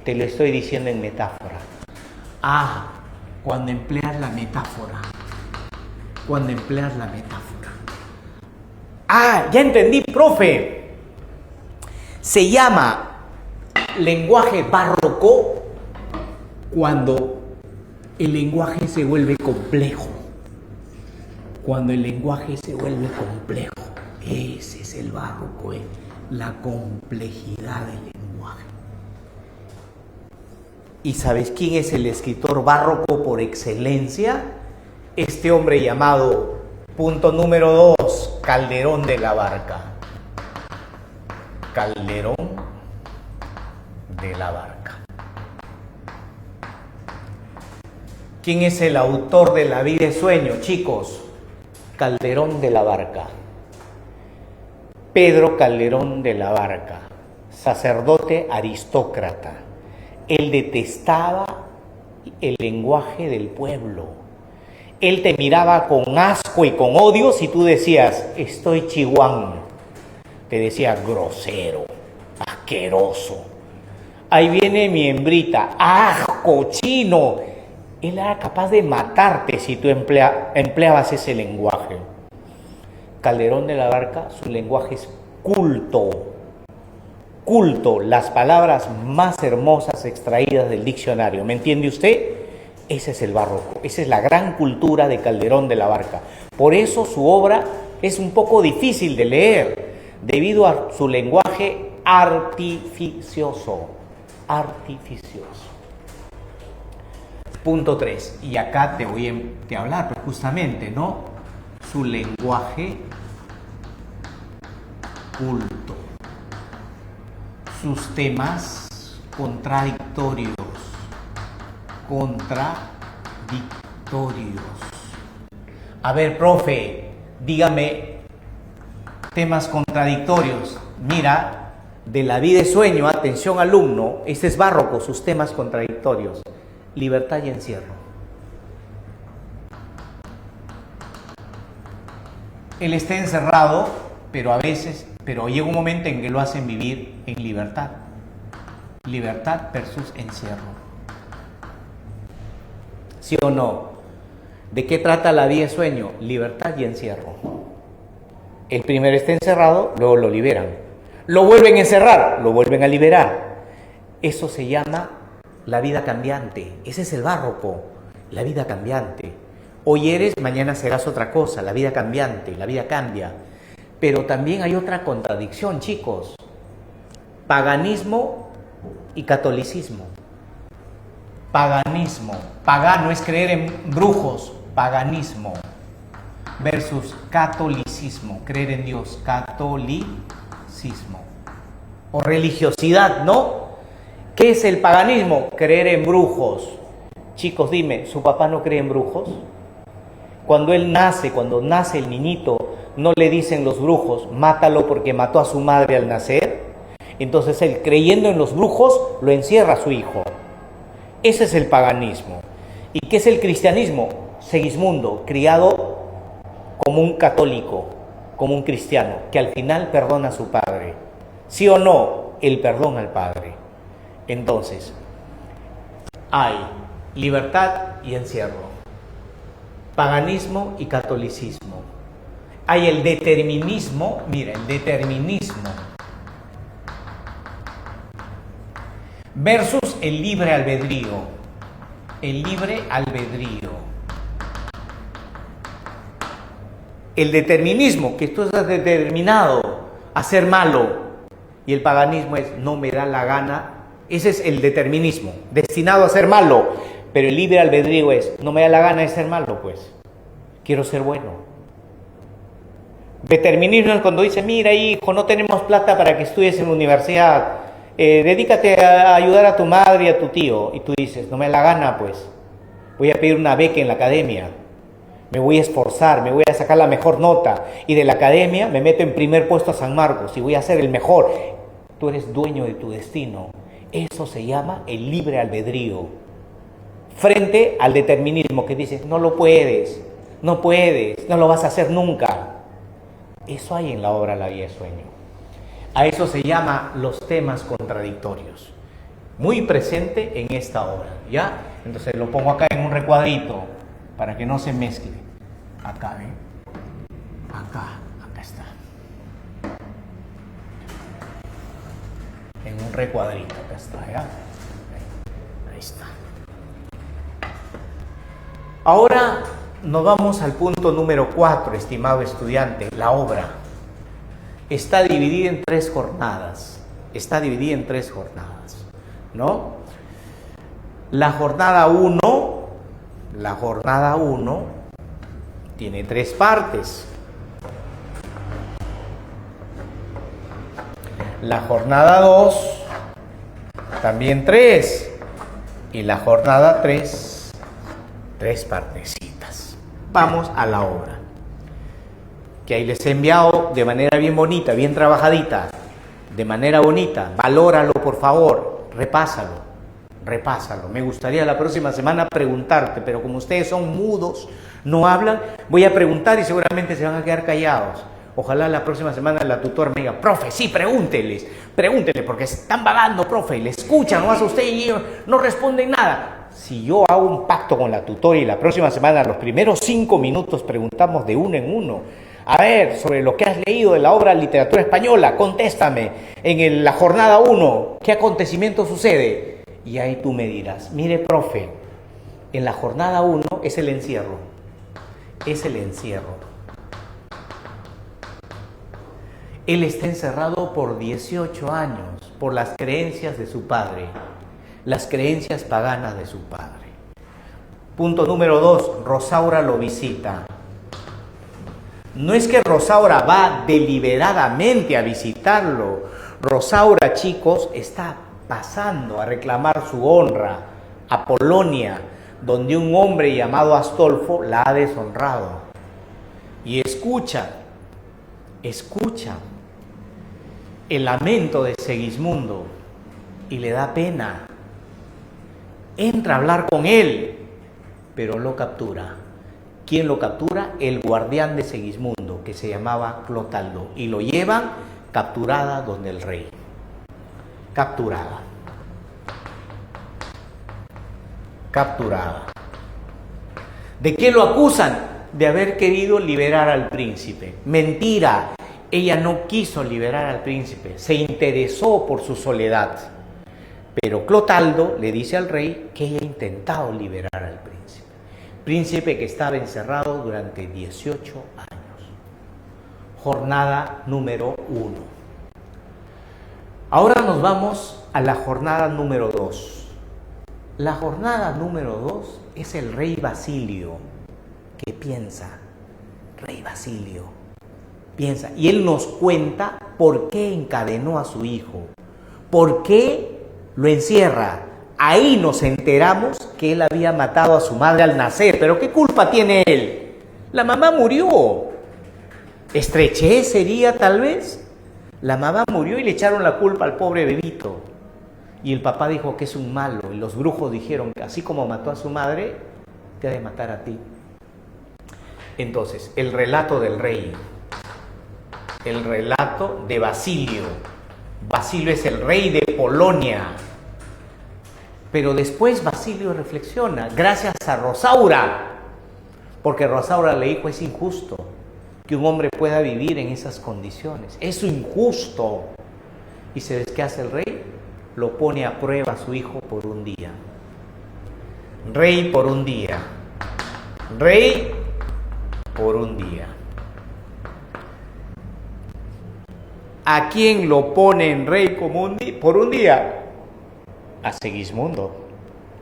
Te lo estoy diciendo en metáfora. Cuando empleas la metáfora. Cuando empleas la metáfora. Ya entendí, profe. Se llama lenguaje barroco cuando el lenguaje se vuelve complejo. Cuando el lenguaje se vuelve complejo. Ese es el barroco, la complejidad del lenguaje. ¿Y sabes quién es el escritor barroco por excelencia? Este hombre llamado, punto número 2, Calderón de la Barca. Calderón de la Barca. ¿Quién es el autor de La vida de sueño, chicos? Calderón de la Barca. Pedro Calderón de la Barca, sacerdote aristócrata. Él detestaba el lenguaje del pueblo. Él te miraba con asco y con odio si tú decías, estoy chihuahua. Te decía grosero, asqueroso. Ahí viene mi hembrita, cochino. Él era capaz de matarte si tú empleabas ese lenguaje. Calderón de la Barca, su lenguaje es culto. Culto, las palabras más hermosas extraídas del diccionario. ¿Me entiende usted? Ese es el barroco. Esa es la gran cultura de Calderón de la Barca. Por eso su obra es un poco difícil de leer, debido a su lenguaje artificioso. Artificioso. Punto 3, y acá te voy a hablar justamente, ¿no? Su lenguaje culto. Sus temas contradictorios. A ver, profe, dígame temas contradictorios. Mira, de La vida de sueño, atención alumno, este es barroco, sus temas contradictorios. Libertad y encierro. Él está encerrado, pero llega un momento en que lo hacen vivir en libertad. Libertad versus encierro. ¿Sí o no? ¿De qué trata La vida de sueño? Libertad y encierro. El primero está encerrado, luego lo liberan. Lo vuelven a encerrar, lo vuelven a liberar. Eso se llama la vida cambiante. Ese es el barroco, la vida cambiante. Hoy eres, mañana serás otra cosa, la vida cambiante, la vida cambia. Pero también hay otra contradicción, chicos. Paganismo y catolicismo. Paganismo. Pagano es creer en brujos. Paganismo. Versus catolicismo. Creer en Dios. Catolicismo. O religiosidad, ¿no? ¿Qué es el paganismo? Creer en brujos. Chicos, dime, ¿su papá no cree en brujos? Cuando nace el niñito, no le dicen los brujos, mátalo porque mató a su madre al nacer. Entonces él, creyendo en los brujos, lo encierra a su hijo. Ese es el paganismo. ¿Y qué es el cristianismo? Segismundo, criado como un católico, como un cristiano, que al final perdona a su padre. ¿Sí o no? El perdón al padre. Entonces, hay libertad y encierro. Paganismo y catolicismo. Hay el determinismo, mira, el determinismo versus el libre albedrío. El libre albedrío. El determinismo, que tú estás determinado a ser malo, y el paganismo es no me da la gana. Ese es el determinismo, destinado a ser malo. Pero el libre albedrío es no me da la gana de ser malo, pues quiero ser bueno. Determinismo es cuando dice, mira hijo, no tenemos plata para que estudies en la universidad, dedícate a ayudar a tu madre y a tu tío. Y tú dices, no me da la gana, pues voy a pedir una beca en la academia, me voy a esforzar, me voy a sacar la mejor nota, y de la academia me meto en primer puesto a San Marcos y voy a ser el mejor. Tú eres dueño de tu destino. Eso se llama el libre albedrío, frente al determinismo que dice, no lo puedes, no puedes, no lo vas a hacer nunca. Eso hay en la obra La Vía de Sueño. A eso se llama los temas contradictorios. Muy presente en esta obra, ¿ya? Entonces lo pongo acá en un recuadrito para que no se mezcle. Acá, ¿ven? Acá está. En un recuadrito, acá está, ¿ya? Ahí está. Ahora nos vamos al punto número 4, estimado estudiante. La obra está dividida en 3 jornadas. ¿No? La jornada 1 tiene 3 partes. La jornada 2 también 3. Y la jornada 3, 3 partecitas. Vamos a la obra, que ahí les he enviado de manera bien bonita, bien trabajadita, de manera bonita. Valóralo, por favor, repásalo. Me gustaría la próxima semana preguntarte, pero como ustedes son mudos, no hablan, voy a preguntar y seguramente se van a quedar callados. Ojalá la próxima semana la tutora me diga, profe, sí, pregúnteles, porque están vagando, profe, y le escuchan, no hace usted y no responden nada. Si yo hago un pacto con la tutora y la próxima semana, los primeros 5 minutos preguntamos de uno en uno, a ver, sobre lo que has leído de la obra Literatura Española, contéstame, en la jornada 1, ¿qué acontecimiento sucede? Y ahí tú me dirás, mire, profe, en la jornada 1 es el encierro. Él está encerrado por 18 años por las creencias de su padre, las creencias paganas de su padre. Punto número 2, Rosaura lo visita. No es que Rosaura va deliberadamente a visitarlo. Rosaura, chicos, está pasando a reclamar su honra a Polonia, donde un hombre llamado Astolfo la ha deshonrado. Y escucha el lamento de Segismundo y le da pena. Entra a hablar con él, pero lo captura. ¿Quién lo captura? El guardián de Segismundo, que se llamaba Clotaldo, y lo llevan capturada donde el rey. Capturada. ¿De qué lo acusan? De haber querido liberar al príncipe. Mentira. Ella no quiso liberar al príncipe, se interesó por su soledad. Pero Clotaldo le dice al rey que ella ha intentado liberar al príncipe que estaba encerrado durante 18 años. jornada número 1. Ahora nos vamos a la jornada número 2. La jornada número 2 es el rey Basilio, que piensa, rey Basilio, piensa, y él nos cuenta por qué encadenó a su hijo, por qué lo encierra. Ahí nos enteramos que él había matado a su madre al nacer, pero ¿qué culpa tiene él? La mamá murió. ¿Estrechez sería tal vez? La mamá murió y le echaron la culpa al pobre bebito. Y el papá dijo que es un malo. Y los brujos dijeron que así como mató a su madre, te ha de matar a ti. Entonces, el relato del rey. El relato de Basilio. Basilio es el rey de Polonia. Pero después Basilio reflexiona, gracias a Rosaura. Porque Rosaura le dijo, es injusto que un hombre pueda vivir en esas condiciones. Es injusto. ¿Y sabes qué hace el rey? Lo pone a prueba a su hijo por un día. Rey por un día. Rey por un día. ¿A quién lo pone en rey como por un día? A Segismundo.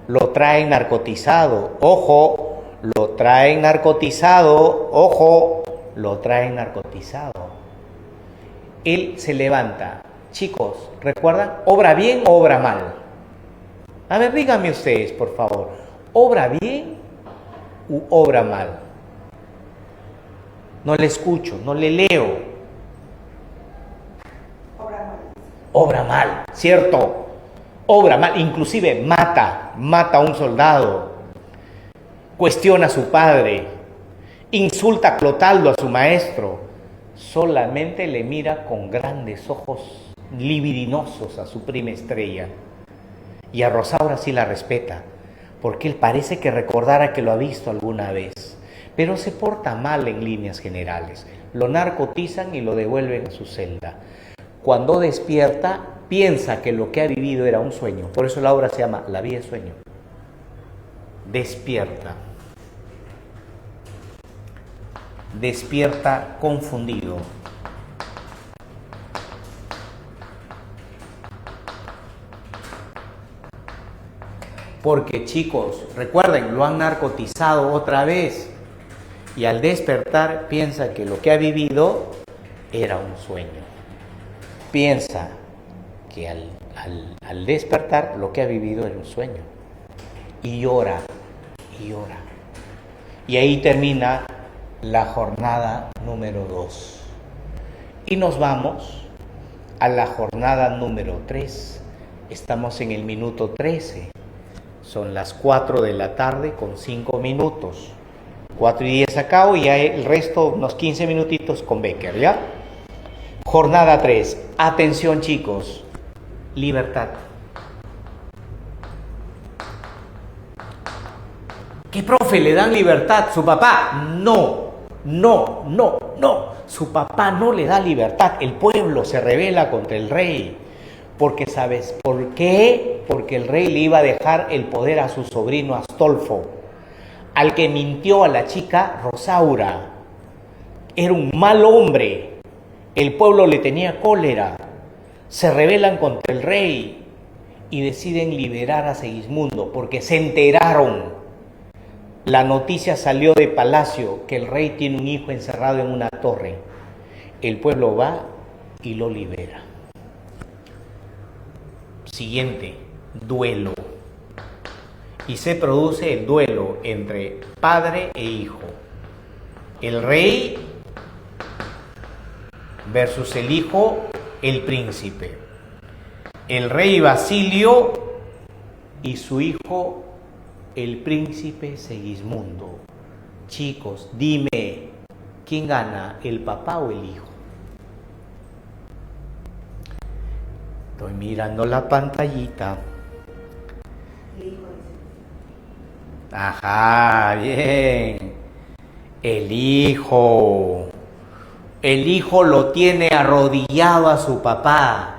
Lo traen narcotizado. Ojo, lo traen narcotizado. Ojo, lo traen narcotizado. Él se levanta. Chicos, ¿recuerdan? ¿Obra bien o obra mal? A ver, díganme ustedes, por favor. ¿Obra bien u obra mal? No le escucho, no le leo. Obra mal. Obra mal, ¿cierto? Obra mal, inclusive mata a un soldado. Cuestiona a su padre. Insulta a Clotaldo, a su maestro. Solamente le mira con grandes ojos libidinosos a su prima Estrella. Y a Rosaura sí la respeta, porque él parece que recordara que lo ha visto alguna vez, pero se porta mal en líneas generales. Lo narcotizan y lo devuelven a su celda. Cuando despierta, piensa que lo que ha vivido era un sueño. Por eso la obra se llama La vida es sueño. Despierta. Despierta confundido. Porque, chicos, recuerden, lo han narcotizado otra vez. Y al despertar piensa que lo que ha vivido era un sueño. Piensa que al despertar lo que ha vivido era un sueño. Y llora, y llora. Y ahí termina la jornada número 2. Y nos vamos a la jornada número 3. Estamos en el minuto 13. Son las 4 de la tarde con 5 minutos. 4 y 10 acá y ya el resto, unos 15 minutitos con Becker, ¿ya? Jornada 3. Atención, chicos. Libertad. ¿Qué profe le dan libertad? ¿Su papá? No. Su papá no le da libertad. El pueblo se rebela contra el rey. Porque, ¿sabes por qué? Porque el rey le iba a dejar el poder a su sobrino Astolfo, al que mintió a la chica Rosaura. Era un mal hombre. El pueblo le tenía cólera. Se rebelan contra el rey y deciden liberar a Segismundo porque se enteraron. La noticia salió de palacio que el rey tiene un hijo encerrado en una torre. El pueblo va y lo libera. Siguiente, duelo. Y se produce el duelo entre padre e hijo. El rey versus el hijo, el príncipe. El rey Basilio y su hijo, el príncipe Segismundo. Chicos, dime, ¿quién gana, el papá o el hijo? Estoy mirando la pantallita. Ajá, bien. El hijo. El hijo lo tiene arrodillado a su papá.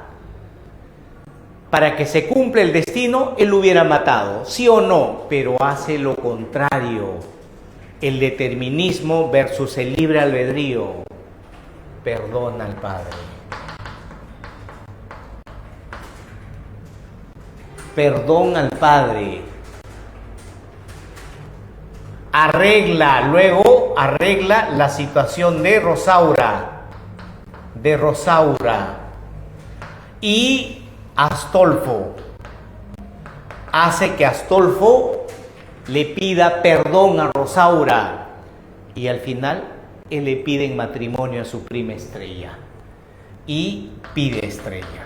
Para que se cumpla el destino, él lo hubiera matado, ¿sí o no? Pero hace lo contrario. El determinismo versus el libre albedrío. Perdona al padre. Perdón al padre. Luego arregla la situación de Rosaura. Y Astolfo. Hace que Astolfo le pida perdón a Rosaura. Y al final, él le pide en matrimonio a su prima Estrella. Y pide Estrella.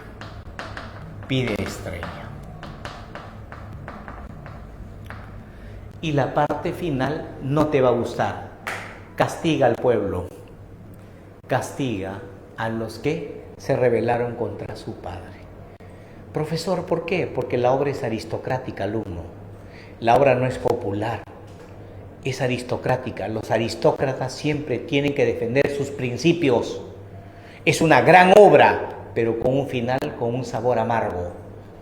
Y la parte final no te va a gustar. Castiga al pueblo. Castiga a los que se rebelaron contra su padre. Profesor, ¿por qué? Porque la obra es aristocrática, alumno. La obra no es popular, es aristocrática. Los aristócratas siempre tienen que defender sus principios. Es una gran obra, pero con un final, con un sabor amargo,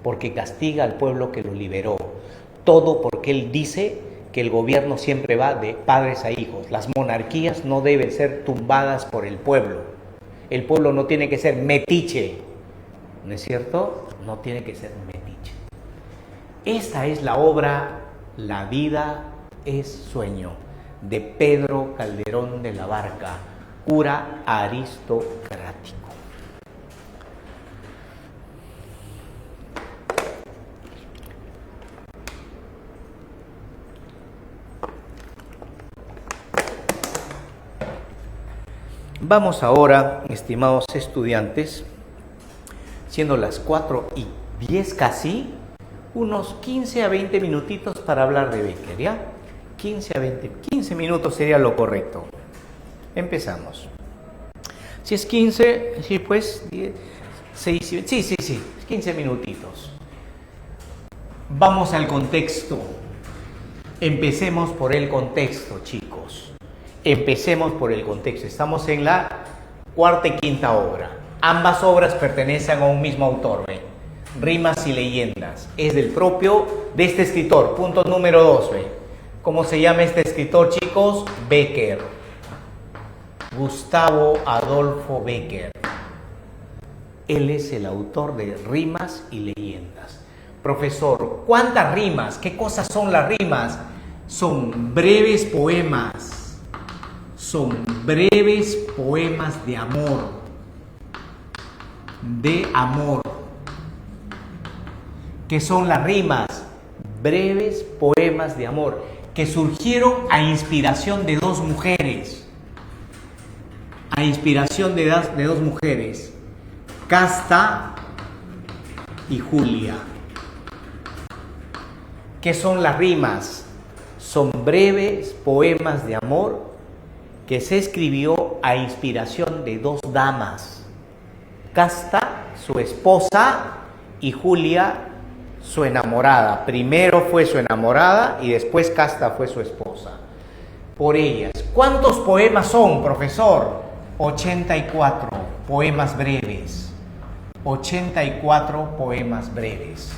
porque castiga al pueblo que lo liberó. Todo porque él dice que el gobierno siempre va de padres a hijos. Las monarquías no deben ser tumbadas por el pueblo. El pueblo no tiene que ser metiche. ¿No es cierto? No tiene que ser metiche. Esta es la obra La vida es sueño, de Pedro Calderón de la Barca, cura aristocrático. Vamos ahora, estimados estudiantes, siendo las 4:10 casi, unos 15 a 20 minutitos para hablar de Becker, ¿ya? 15 minutos sería lo correcto. Empezamos. Si es 15, sí, pues, 10, 6, sí, 15 minutitos. Vamos al contexto. Empecemos por el contexto, chicos. Empecemos por el contexto. Estamos en la cuarta y quinta obra. Ambas obras pertenecen a un mismo autor, ¿ve? Rimas y leyendas. Es del propio de este escritor. Punto número 2, ¿ve? ¿Cómo se llama este escritor, chicos? Becker. Gustavo Adolfo Becker. Él es el autor de Rimas y leyendas. Profesor, ¿cuántas rimas? ¿Qué cosas son las rimas? Son breves poemas. Son breves poemas de amor. De amor. ¿Qué son las rimas? Breves poemas de amor que surgieron a inspiración de dos mujeres. A inspiración de dos mujeres. Casta y Julia. ¿Qué son las rimas? Son breves poemas de amor que se escribió a inspiración de dos damas. Casta, su esposa, y Julia, su enamorada. Primero fue su enamorada y después Casta fue su esposa. Por ellas. ¿Cuántos poemas son, profesor? 84 poemas breves. 84 poemas breves.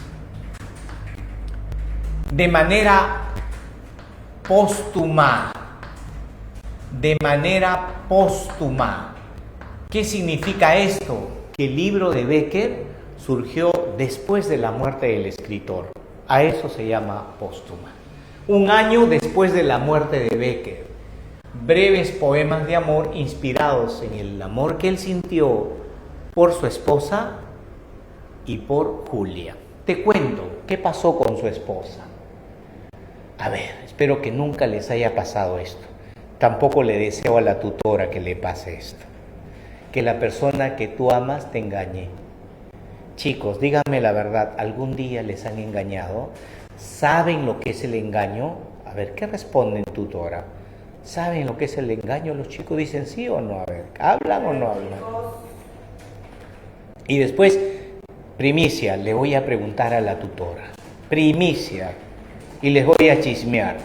De manera póstuma. De manera póstuma. ¿Qué significa esto? Que el libro de Becker surgió después de la muerte del escritor. A eso se llama póstuma. Un año después de la muerte de Becker. Breves poemas de amor inspirados en el amor que él sintió por su esposa y por Julia. Te cuento, ¿qué pasó con su esposa? A ver, espero que nunca les haya pasado esto. Tampoco le deseo a la tutora que le pase esto. Que la persona que tú amas te engañe. Chicos, díganme la verdad, ¿algún día les han engañado? ¿Saben lo que es el engaño? A ver, ¿qué responden, tutora? ¿Saben lo que es el engaño? Los chicos dicen sí o no. A ver, ¿hablan o no hablan? Y después, primicia, le voy a preguntar a la tutora. Primicia. Y les voy a chismear.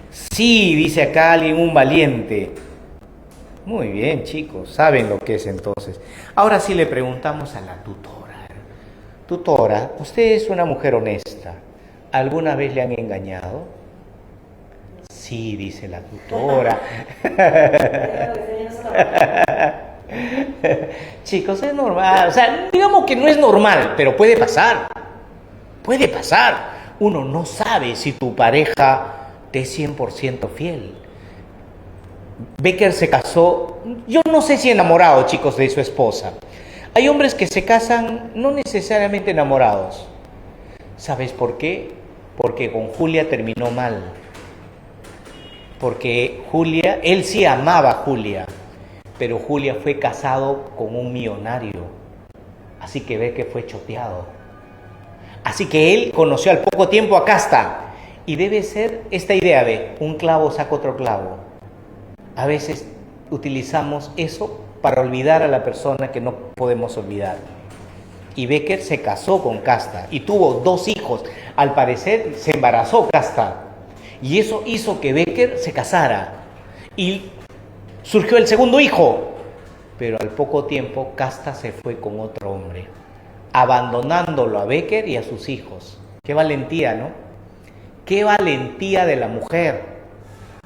Sí, dice acá alguien, un valiente. Muy bien, chicos, saben lo que es entonces. Ahora sí le preguntamos a la tutora. Tutora, usted es una mujer honesta. ¿Alguna vez le han engañado? Sí, dice la tutora. Chicos, es normal. O sea, digamos que no es normal, pero puede pasar. Puede pasar. Uno no sabe si tu pareja te es 100% fiel. Becker se casó, yo no sé si enamorado, chicos, de su esposa. Hay hombres que se casan no necesariamente enamorados. ¿Sabes por qué? Porque con Julia terminó mal. Porque Julia, él sí amaba a Julia, pero Julia fue casado con un millonario. Así que ve que fue choteado. Así que él conoció al poco tiempo a Casta. Y debe ser esta idea de un clavo saca otro clavo. A veces utilizamos eso para olvidar a la persona que no podemos olvidar. Y Becker se casó con Casta y tuvo 2 hijos. Al parecer se embarazó Casta. Y eso hizo que Becker se casara. Y surgió el segundo hijo. Pero al poco tiempo Casta se fue con otro hombre, abandonándolo a Becker y a sus hijos. Qué valentía, ¿no? Qué valentía de la mujer.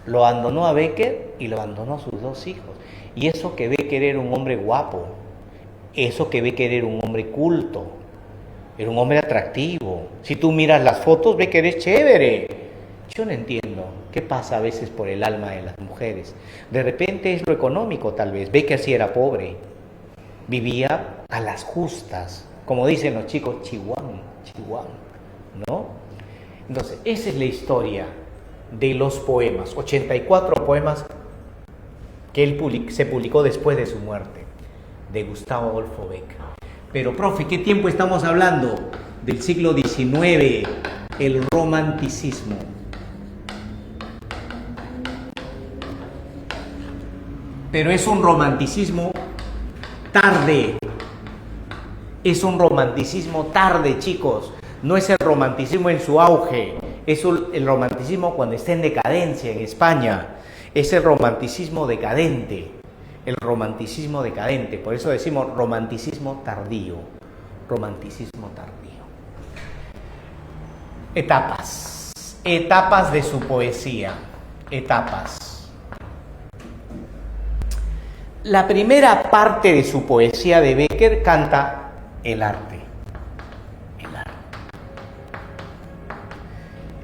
Lo abandonó a Becker y lo abandonó a sus 2 hijos. Y eso que Becker era un hombre guapo. Eso que Becker era un hombre culto. Era un hombre atractivo. Si tú miras las fotos, Becker es chévere. Yo no entiendo qué pasa a veces por el alma de las mujeres. De repente es lo económico, tal vez. Becker sí era pobre. Vivía a las justas. Como dicen los chicos, chihuahua, ¿no? Entonces, esa es la historia de los poemas. 84 poemas que él se publicó después de su muerte, de Gustavo Adolfo Becker. Pero, profe, ¿qué tiempo estamos hablando? Del siglo XIX, el romanticismo. Pero es un romanticismo tarde. Es un romanticismo tarde, chicos. No es el romanticismo en su auge. Es el romanticismo cuando está en decadencia en España. Es el romanticismo decadente. El romanticismo decadente. Por eso decimos romanticismo tardío. Romanticismo tardío. Etapas. Etapas de su poesía. Etapas. La primera parte de su poesía de Becker canta el arte. El arte.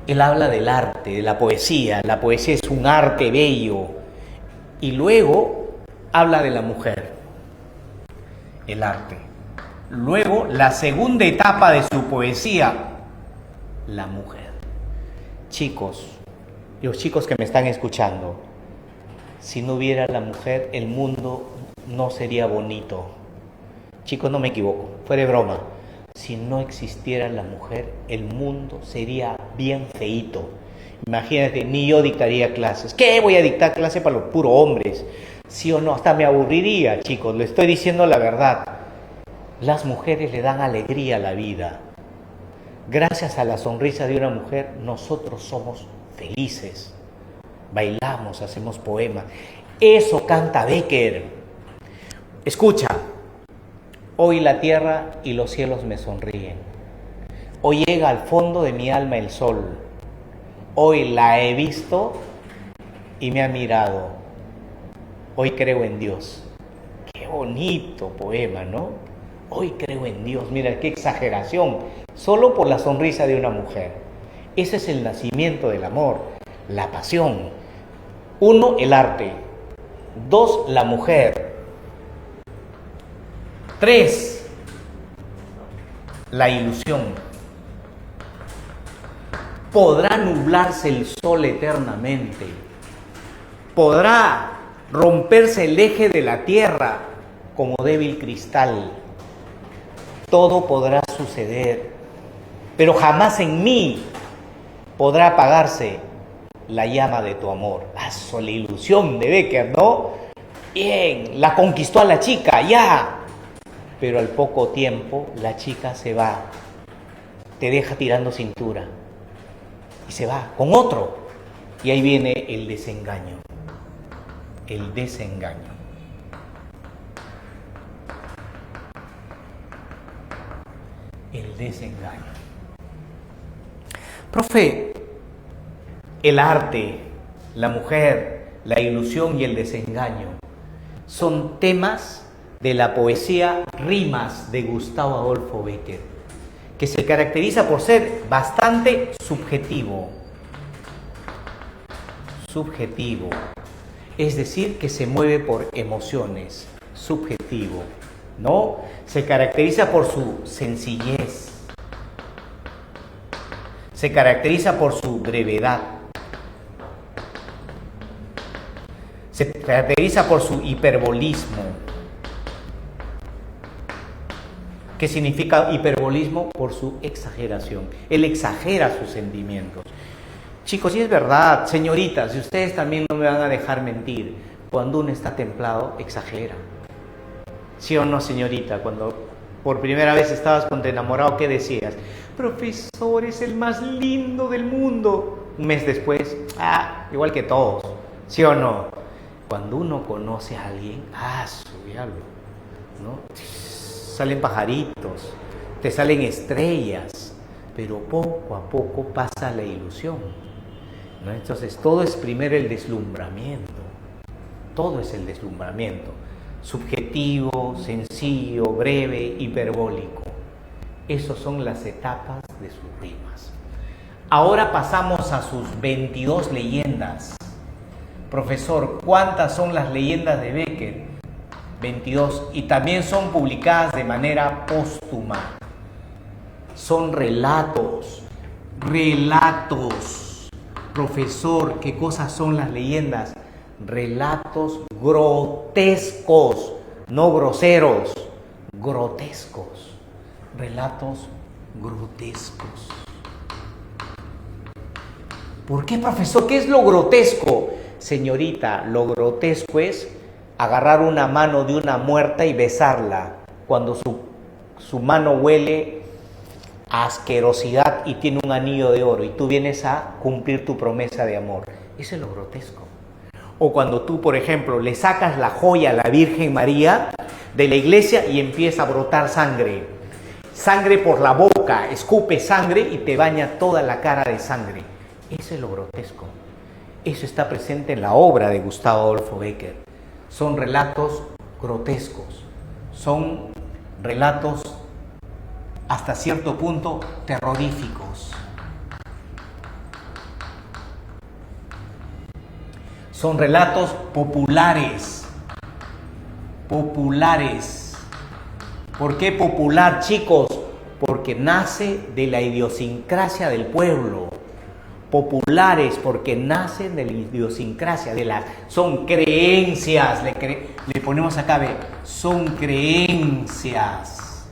Él habla del arte, de la poesía. La poesía es un arte bello. Y luego habla de la mujer. El arte. Luego, la segunda etapa de su poesía, la mujer. Chicos, los chicos que me están escuchando, si no hubiera la mujer, el mundo no sería bonito. Chicos, no me equivoco, fuera de broma. Si no existiera la mujer, el mundo sería bien feíto. Imagínate, ni yo dictaría clases. ¿Qué voy a dictar clases para los puros hombres? ¿Sí o no? Hasta me aburriría, chicos, le estoy diciendo la verdad. Las mujeres le dan alegría a la vida. Gracias a la sonrisa de una mujer, nosotros somos felices. Bailamos, hacemos poemas. Eso canta Becker. Escucha. Hoy la tierra y los cielos me sonríen. Hoy llega al fondo de mi alma el sol. Hoy la he visto y me ha mirado. Hoy creo en Dios. Qué bonito poema, ¿no? Hoy creo en Dios. Mira, qué exageración. Solo por la sonrisa de una mujer. Ese es el nacimiento del amor, la pasión. 1, el arte. 2, la mujer. 3, la ilusión. Podrá nublarse el sol eternamente. Podrá romperse el eje de la tierra como débil cristal. Todo podrá suceder, pero jamás en mí podrá apagarse la llama de tu amor. La ilusión de Becker, ¿no? Bien, la conquistó a la chica, ya. Pero al poco tiempo la chica se va, te deja tirando cintura y se va con otro. Y ahí viene el desengaño. El desengaño. El desengaño. Profe, el arte, la mujer, la ilusión y el desengaño. Son temas de la poesía Rimas de Gustavo Adolfo Bécquer, que se caracteriza por ser bastante subjetivo. Subjetivo, es decir, que se mueve por emociones. Subjetivo, ¿no? Se caracteriza por su sencillez. Se caracteriza por su brevedad. Se caracteriza por su hiperbolismo. ¿Qué significa hiperbolismo? Por su exageración. Él exagera sus sentimientos. Chicos, y es verdad, señoritas, y ustedes también no me van a dejar mentir, cuando uno está templado, exagera. ¿Sí o no, señorita? Cuando por primera vez estabas con tu enamorado, ¿qué decías? Profesor, es el más lindo del mundo. Un mes después, igual que todos. ¿Sí o no? Cuando uno conoce a alguien, su diablo, ¿no? Salen pajaritos, te salen estrellas, pero poco a poco pasa la ilusión, ¿no? Entonces todo es primero el deslumbramiento, todo es el deslumbramiento, subjetivo, sencillo, breve, hiperbólico. Esas son las etapas de sus rimas. Ahora pasamos a sus 22 leyendas. Profesor, ¿cuántas son las leyendas de Bécquer? 22, y también son publicadas de manera póstuma. Son relatos. Profesor, ¿qué cosas son las leyendas? Relatos grotescos, no groseros, grotescos. Relatos grotescos. ¿Por qué, profesor? ¿Qué es lo grotesco? Señorita, lo grotesco es agarrar una mano de una muerta y besarla cuando su mano huele a asquerosidad y tiene un anillo de oro y tú vienes a cumplir tu promesa de amor. Eso es lo grotesco. O cuando tú, por ejemplo, le sacas la joya a la Virgen María de la iglesia y empieza a brotar sangre. Sangre por la boca, escupe sangre y te baña toda la cara de sangre. Eso es lo grotesco. Eso está presente en la obra de Gustavo Adolfo Bécquer. Son relatos grotescos, son relatos hasta cierto punto terroríficos. Son relatos populares. ¿Por qué popular, chicos? Porque nace de la idiosincrasia del pueblo. Populares porque nacen de la idiosincrasia, son creencias, le ponemos acá, son creencias,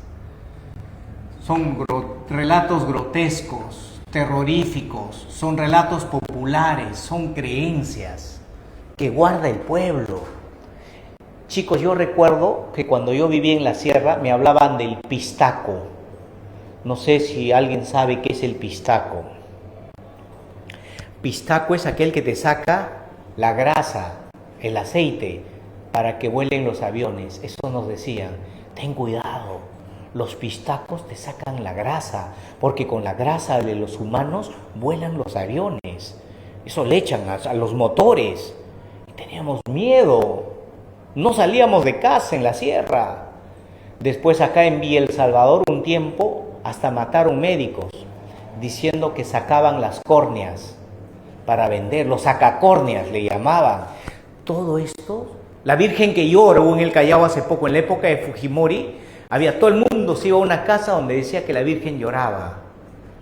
son relatos grotescos, terroríficos, son relatos populares, son creencias que guarda el pueblo. Chicos, yo recuerdo que cuando yo vivía en la sierra me hablaban del pistaco. No sé si alguien sabe qué es el pistaco. Pistaco es aquel que te saca la grasa, el aceite, para que vuelen los aviones. Eso nos decían. Ten cuidado, los pistacos te sacan la grasa, porque con la grasa de los humanos vuelan los aviones. Eso le echan a los motores. Y teníamos miedo. No salíamos de casa en la sierra. Después acá en Villa El Salvador un tiempo hasta mataron médicos, diciendo que sacaban las córneas para vender, los sacacórneas le llamaban. Todo esto, la Virgen que llora, hubo en el Callao hace poco, en la época de Fujimori, todo el mundo se iba a una casa donde decía que la Virgen lloraba.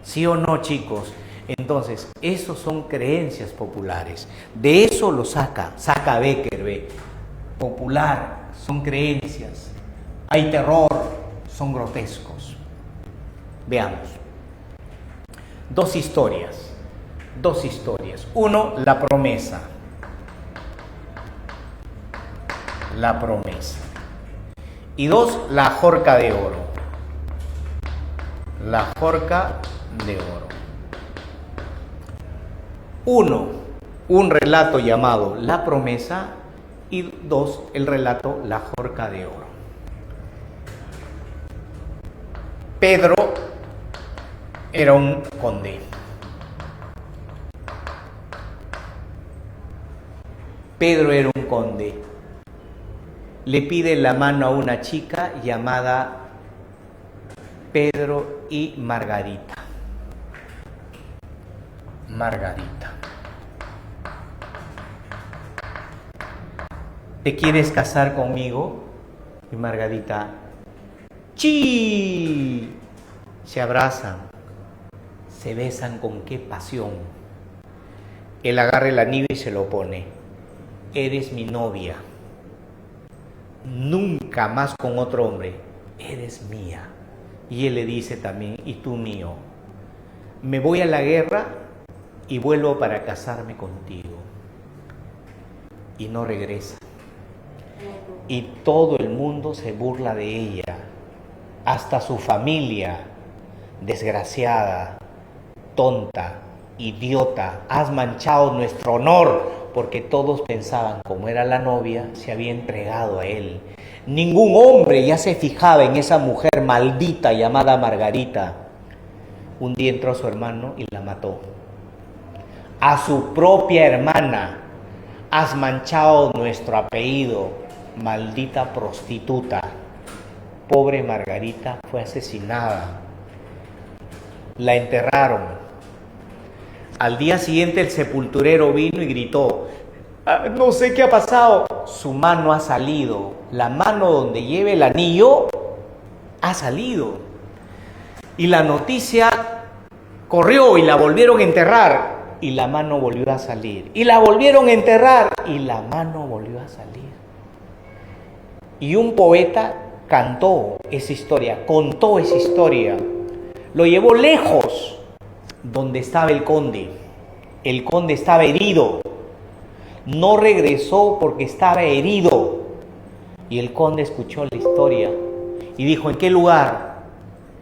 ¿Sí o no, chicos? Entonces, esos son creencias populares. De eso lo saca Bécquer, popular, son creencias. Hay terror, son grotescos. Veamos. Dos historias. Uno, la promesa. Y dos, la jorca de oro. Uno, un relato llamado La promesa, y dos, el relato La jorca de oro. Pedro era un conde. Pedro era un conde. Le pide la mano a una chica llamada Pedro y Margarita. Margarita. ¿Te quieres casar conmigo? Y Margarita, ¡chi! Se abrazan, se besan con qué pasión. Él agarra el anillo y se lo pone. Eres mi novia. Nunca más con otro hombre. Eres mía. Y él le dice también, y tú mío. Me voy a la guerra y vuelvo para casarme contigo. Y no regresa. Y todo el mundo se burla de ella. Hasta su familia. Desgraciada, tonta, idiota, has manchado nuestro honor, porque todos pensaban, como era la novia, se había entregado a él. Ningún hombre ya se fijaba en esa mujer maldita llamada Margarita. Un día entró su hermano y la mató. A su propia hermana. Has manchado nuestro apellido, maldita prostituta. Pobre Margarita fue asesinada. La enterraron. Al día siguiente el sepulturero vino y gritó, no sé qué ha pasado. Su mano ha salido. La mano donde lleva el anillo ha salido. Y la noticia corrió y la volvieron a enterrar. Y la mano volvió a salir. Y la volvieron a enterrar. Y la mano volvió a salir. Y un poeta cantó esa historia, contó esa historia. Lo llevó lejos, donde estaba el conde. El conde estaba herido. No regresó porque estaba herido. Y el conde escuchó la historia y dijo, ¿en qué lugar?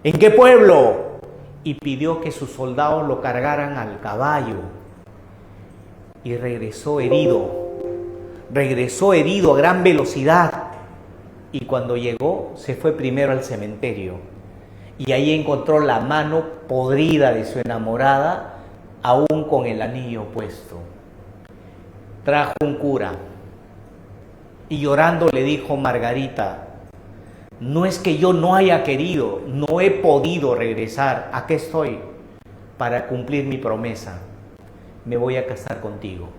¿En qué pueblo? Y pidió que sus soldados lo cargaran al caballo. Y regresó herido a gran velocidad. Y cuando llegó, se fue primero al cementerio. Y ahí encontró la mano podrida de su enamorada, aún con el anillo puesto. Trajo un cura y llorando le dijo, Margarita, no es que yo no haya querido, no he podido regresar. Aquí estoy para cumplir mi promesa. Me voy a casar contigo.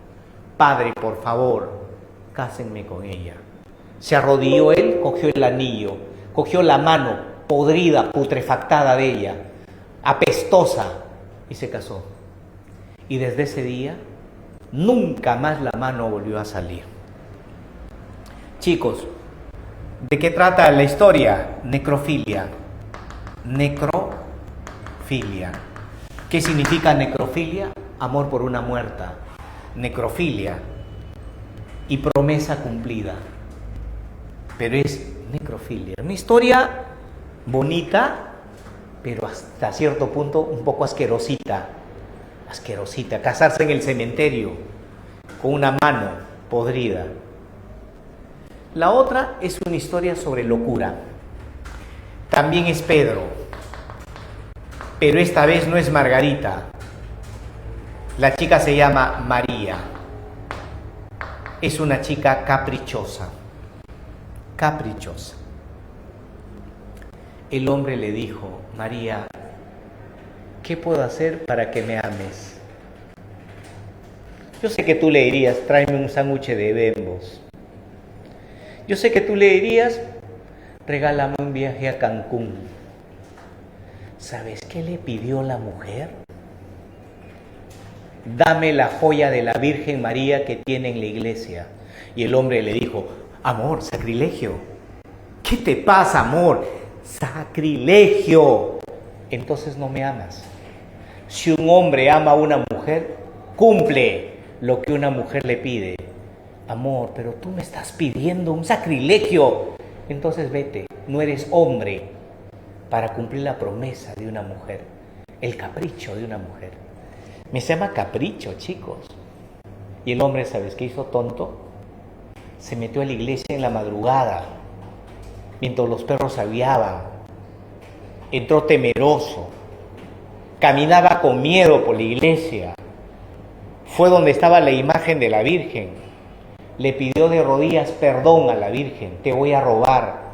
Padre, por favor, cásenme con ella. Se arrodilló él, cogió el anillo, cogió la mano podrida, putrefactada de ella, apestosa, y se casó. Y desde ese día, nunca más la mano volvió a salir. Chicos, ¿de qué trata la historia? Necrofilia. Necrofilia. ¿Qué significa necrofilia? Amor por una muerta. Necrofilia. Y promesa cumplida. Pero es necrofilia. Una historia bonita, pero hasta cierto punto un poco asquerosita. Asquerosita. Casarse en el cementerio con una mano podrida. La otra es una historia sobre locura. También es Pedro, pero esta vez no es Margarita. La chica se llama María. Es una chica caprichosa. Caprichosa. El hombre le dijo, María, ¿qué puedo hacer para que me ames? Yo sé que tú le dirías, tráeme un sándwich de Bembos. Yo sé que tú le dirías, regálame un viaje a Cancún. ¿Sabes qué le pidió la mujer? Dame la joya de la Virgen María que tiene en la iglesia. Y el hombre le dijo, amor, sacrilegio. ¿Qué te pasa, amor? Sacrilegio. Entonces no me amas. Si un hombre ama a una mujer, cumple lo que una mujer le pide. Amor, pero tú me estás pidiendo un sacrilegio. Entonces vete, no eres hombre para cumplir la promesa de una mujer, el capricho de una mujer. Me se llama capricho, chicos. Y el hombre, ¿sabes qué hizo, tonto? Se metió a la iglesia en la madrugada, mientras los perros aviaban. Entró temeroso, caminaba con miedo por la iglesia. Fue donde estaba la imagen de la Virgen. le pidió de rodillas perdón a la Virgen. Te voy a robar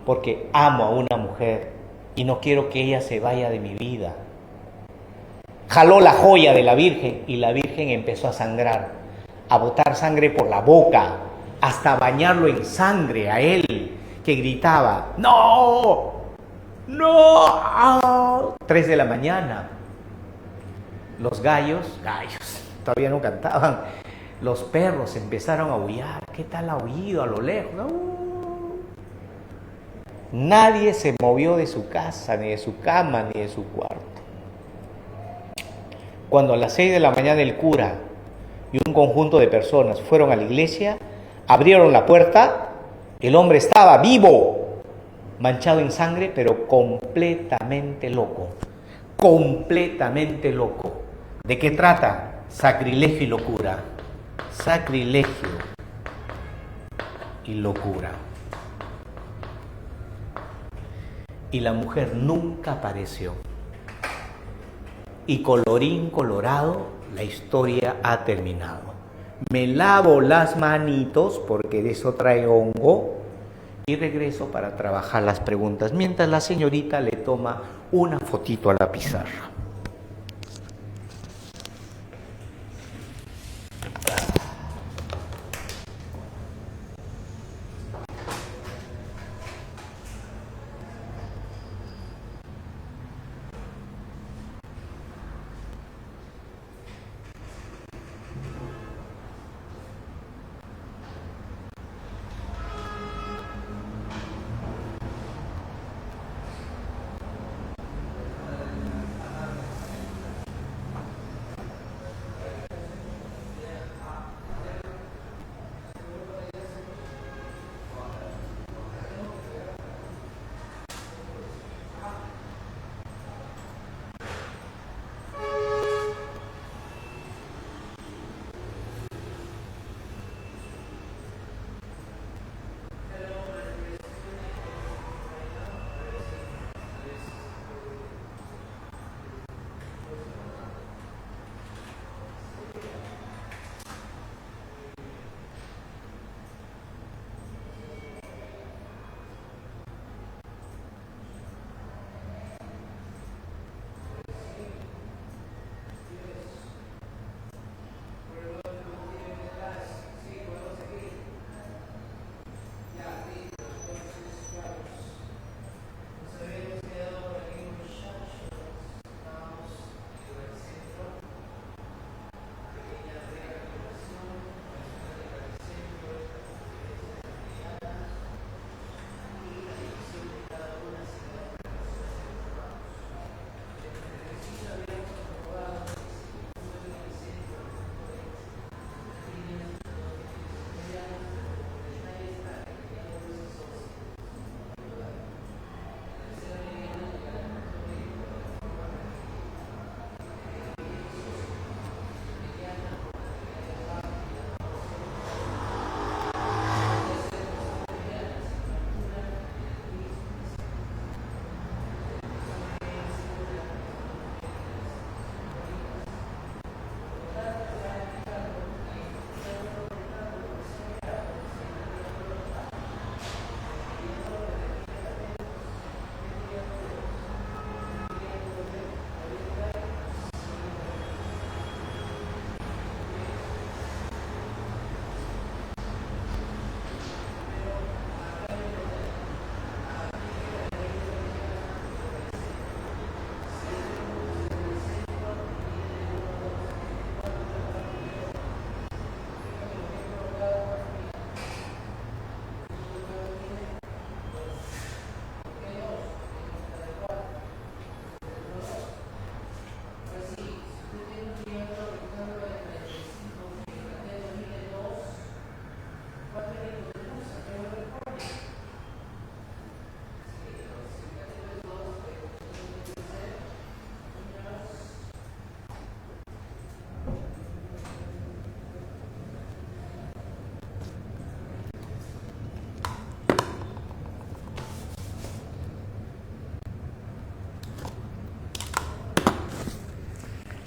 porque amo a una mujer y no quiero que ella se vaya de mi vida. Jaló la joya de la Virgen y la Virgen empezó a sangrar, a botar sangre por la boca, hasta bañarlo en sangre a él, que gritaba, ¡no! ¡No! 3 de la mañana. Los gallos, todavía no cantaban. Los perros empezaron a aullar. ¿Qué tal aullido a lo lejos? Nadie se movió de su casa, ni de su cama, ni de su cuarto. Cuando a las 6 de la mañana el cura y un conjunto de personas fueron a la iglesia, abrieron la puerta, el hombre estaba vivo, manchado en sangre, pero completamente loco. Completamente loco. ¿De qué trata? Sacrilegio y locura. Sacrilegio y locura. Y la mujer nunca apareció. Y colorín colorado, la historia ha terminado. Me lavo las manitos porque de eso trae hongo y regreso para trabajar las preguntas, mientras la señorita le toma una fotito a la pizarra.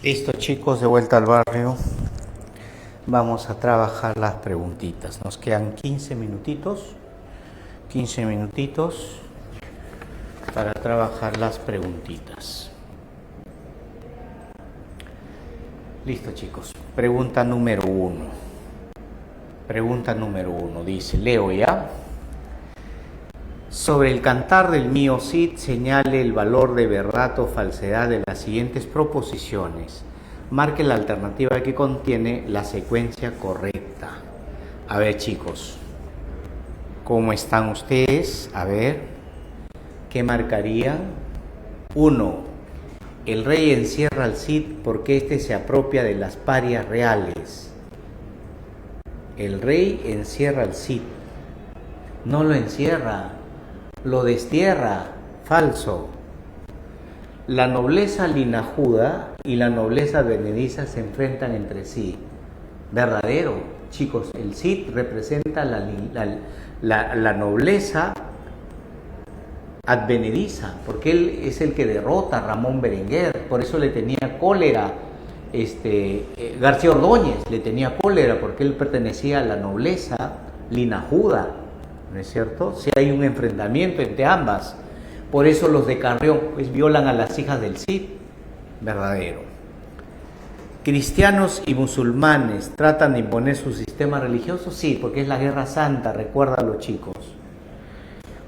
Listo, chicos, de vuelta al barrio. Vamos a trabajar las preguntitas. Nos quedan 15 minutitos. 15 minutitos para trabajar las preguntitas. Listo, chicos. Pregunta número 1. Pregunta número 1. Dice, leo ya. Sobre el cantar del mío Cid, señale el valor de verdad o falsedad de las siguientes proposiciones. Marque la alternativa que contiene la secuencia correcta. A ver, chicos, ¿cómo están ustedes? A ver, ¿qué marcarían? 1. El rey encierra al Cid porque éste se apropia de las parias reales. El rey encierra al Cid. No lo encierra, lo destierra. Falso. La nobleza linajuda y la nobleza advenediza se enfrentan entre sí. Verdadero. Chicos, el Cid representa la nobleza advenediza, porque él es el que derrota a Ramón Berenguer. Por eso le tenía cólera García Ordóñez, le tenía cólera porque él pertenecía a la nobleza linajuda, ¿no es cierto? Si hay un enfrentamiento entre ambas. Por eso los de Carrión pues violan a las hijas del Cid. Verdadero. ¿Cristianos y musulmanes tratan de imponer su sistema religioso? Sí, porque es la Guerra Santa, recuérdalo, chicos.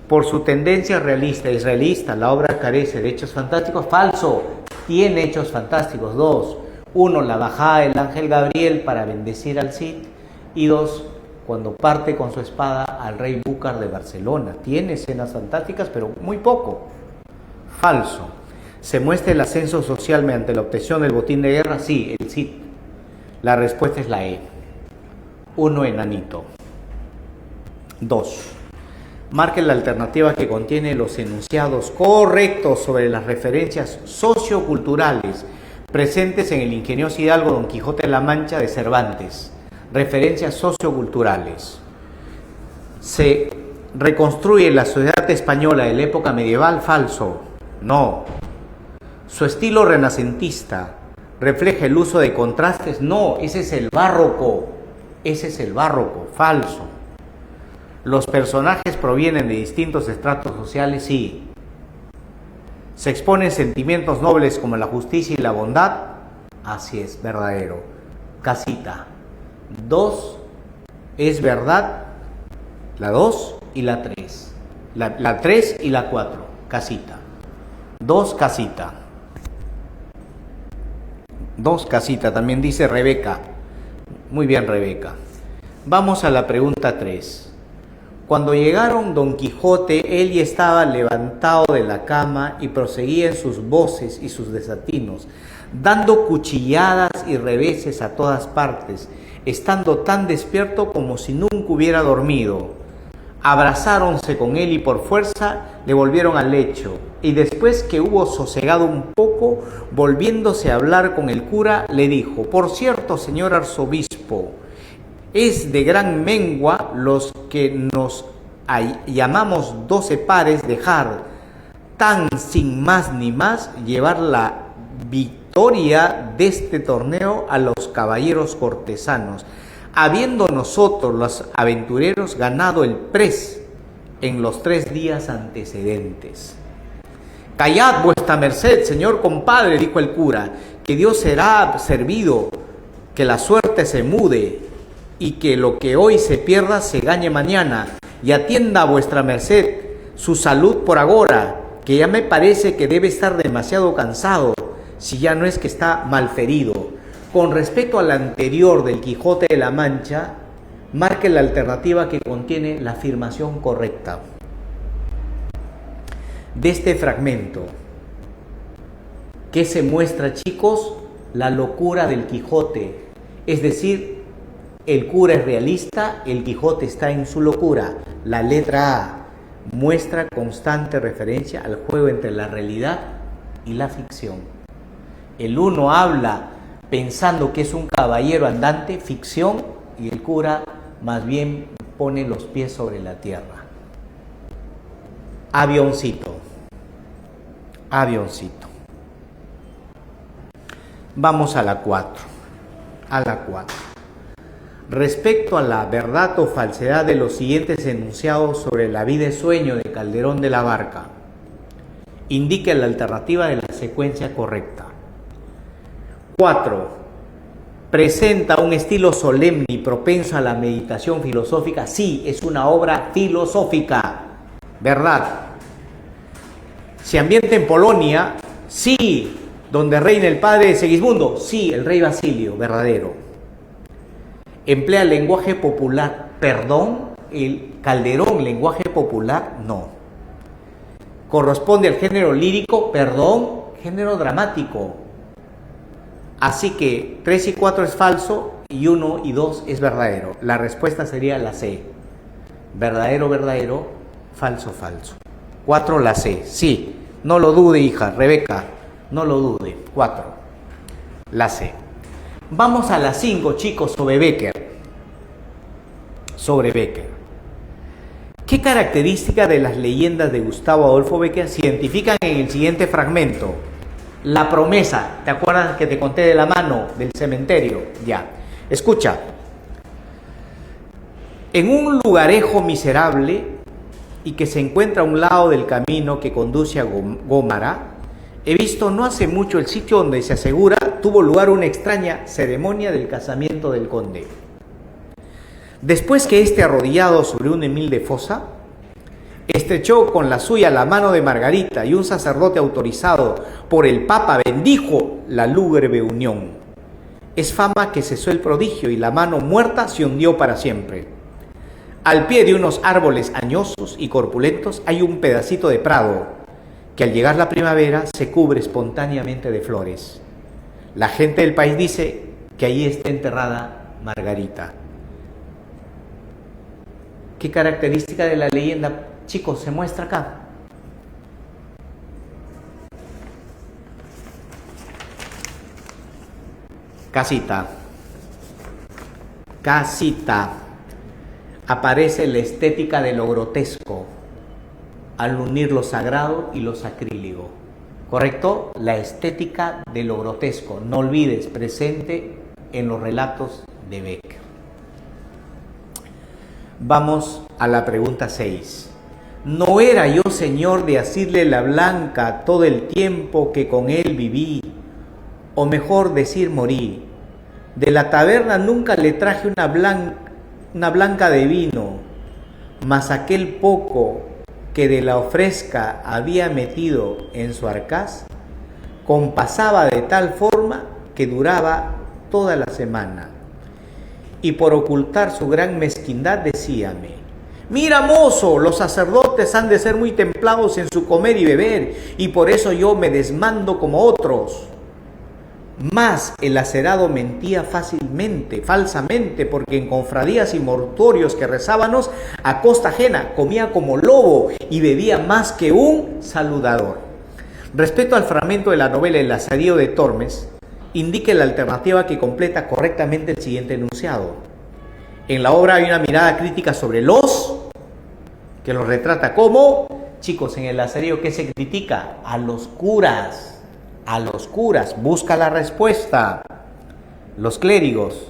Por su tendencia realista, israelista, la obra carece de hechos fantásticos. Falso, tiene hechos fantásticos. 2. 1. La bajada del ángel Gabriel para bendecir al Cid. Y 2. Cuando parte con su espada al rey Búcar de Barcelona. Tiene escenas fantásticas, pero muy poco. Falso. ¿Se muestra el ascenso social mediante la obtención del botín de guerra? Sí, el Cid. La respuesta es la E. 1. Enanito. 2. Marque la alternativa que contiene los enunciados correctos sobre las referencias socioculturales presentes en el ingenioso hidalgo Don Quijote de la Mancha de Cervantes. Referencias socioculturales. ¿Se reconstruye la sociedad española de la época medieval? Falso. No. ¿Su estilo renacentista refleja el uso de contrastes? No, ese es el barroco. Ese es el barroco. Falso. ¿Los personajes provienen de distintos estratos sociales? Sí. ¿Se exponen sentimientos nobles como la justicia y la bondad? Así es, verdadero. Casita. 2 es verdad, la 2 y la 3. La 3 y la 4, casita. 2, casita. 2, casita, también dice Rebeca. Muy bien, Rebeca. Vamos a la pregunta 3. Cuando llegaron Don Quijote, él ya estaba levantado de la cama y proseguía en sus voces y sus desatinos, dando cuchilladas y reveses a todas partes, estando tan despierto como si nunca hubiera dormido. Abrazáronse con él y por fuerza le volvieron al lecho. Y después que hubo sosegado un poco, volviéndose a hablar con el cura, le dijo: por cierto, señor arzobispo, es de gran mengua los que nos llamamos 12 pares dejar, tan sin más ni más, llevar la victoria de este torneo a los caballeros cortesanos, habiendo nosotros los aventureros ganado el prez en los 3 días antecedentes. Callad vuestra merced, señor compadre, dijo el cura, que Dios será servido, que la suerte se mude y que lo que hoy se pierda se gane mañana, y atienda a vuestra merced su salud por agora, que ya me parece que debe estar demasiado cansado, si ya no es que está malferido. Con respecto al anterior del Quijote de la Mancha, marque la alternativa que contiene la afirmación correcta de este fragmento. ¿Qué se muestra, chicos? La locura del Quijote. Es decir, el cura es realista, el Quijote está en su locura. La letra A muestra constante referencia al juego entre la realidad y la ficción. El uno habla pensando que es un caballero andante, ficción, y el cura más bien pone los pies sobre la tierra. Avioncito. Avioncito. Vamos a la 4. A la 4. Respecto a la verdad o falsedad de los siguientes enunciados sobre la vida y sueño de Calderón de la Barca, indique la alternativa de la secuencia correcta. 4. ¿Presenta un estilo solemne y propenso a la meditación filosófica? Sí, es una obra filosófica. ¿Verdad? ¿Se ambienta en Polonia? Sí. ¿Donde reina el padre de Segismundo? Sí, el rey Basilio. Verdadero. ¿Emplea lenguaje popular? Perdón, el Calderón, lenguaje popular, no. ¿Corresponde al género lírico? Perdón, género dramático. Así que 3 y 4 es falso y 1 y 2 es verdadero. La respuesta sería la C. Verdadero, verdadero, falso, falso. 4 la C, sí. No lo dude, hija, Rebeca, no lo dude. 4, la C. Vamos a la 5, chicos, sobre Bécquer. Sobre Bécquer. ¿Qué características de las leyendas de Gustavo Adolfo Bécquer se identifican en el siguiente fragmento? La promesa, ¿te acuerdas que te conté de la mano del cementerio? Ya. Escucha. En un lugarejo miserable y que se encuentra a un lado del camino que conduce a Gómara, he visto no hace mucho el sitio donde se asegura tuvo lugar una extraña ceremonia del casamiento del conde. Después que éste, arrodillado sobre una humilde fosa, estrechó con la suya la mano de Margarita y un sacerdote autorizado por el Papa bendijo la lúgubre unión. Es fama que cesó el prodigio y la mano muerta se hundió para siempre. Al pie de unos árboles añosos y corpulentos hay un pedacito de prado que al llegar la primavera se cubre espontáneamente de flores. La gente del país dice que allí está enterrada Margarita. ¿Qué característica de la leyenda, chicos, se muestra acá? Casita. Casita. Aparece la estética de lo grotesco al unir lo sagrado y lo sacrílego. ¿Correcto? La estética de lo grotesco. No olvides, presente en los relatos de Bécquer. Vamos a la pregunta 6. ¿No era yo señor de asirle la blanca todo el tiempo que con él viví? O mejor decir morí. De la taberna nunca le traje una blanca de vino, mas aquel poco que de la ofrezca había metido en su arcaz, compasaba de tal forma que duraba toda la semana. Y por ocultar su gran mezquindad decíame: mira, mozo, los sacerdotes han de ser muy templados en su comer y beber, y por eso yo me desmando como otros. Mas el acerado mentía falsamente, porque en confradías y mortuorios que rezábanos a costa ajena comía como lobo y bebía más que un saludador. Respecto al fragmento de la novela El Lazarillo de Tormes, indique la alternativa que completa correctamente el siguiente enunciado. En la obra hay una mirada crítica sobre los, que los retrata como, chicos, en El Lazarillo, ¿qué se critica? A los curas. A los curas, busca la respuesta. Los clérigos,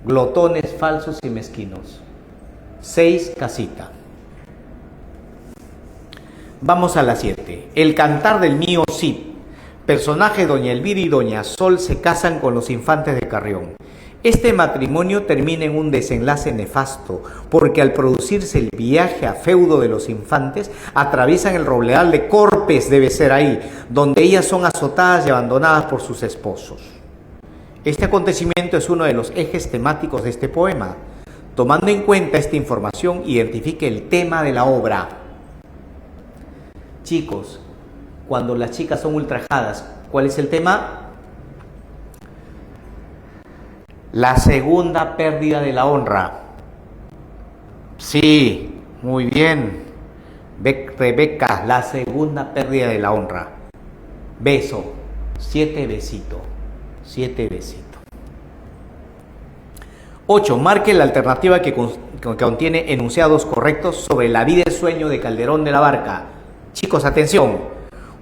glotones, falsos y mezquinos. 6, casita. Vamos a la 7. El cantar del mío Cid. Personaje Doña Elvira y Doña Sol se casan con los infantes de Carrión. Este matrimonio termina en un desenlace nefasto, porque al producirse el viaje a feudo de los infantes, atraviesan el robledal de Corpes, debe ser ahí, donde ellas son azotadas y abandonadas por sus esposos. Este acontecimiento es uno de los ejes temáticos de este poema. Tomando en cuenta esta información, identifique el tema de la obra. Chicos, cuando las chicas son ultrajadas, ¿cuál es el tema? La segunda pérdida de la honra. Sí, muy bien. Rebeca, la segunda pérdida de la honra. Beso. 7 besitos. 7 besitos. 8. Marque la alternativa que contiene enunciados correctos sobre la vida y sueño de Calderón de la Barca. Chicos, atención.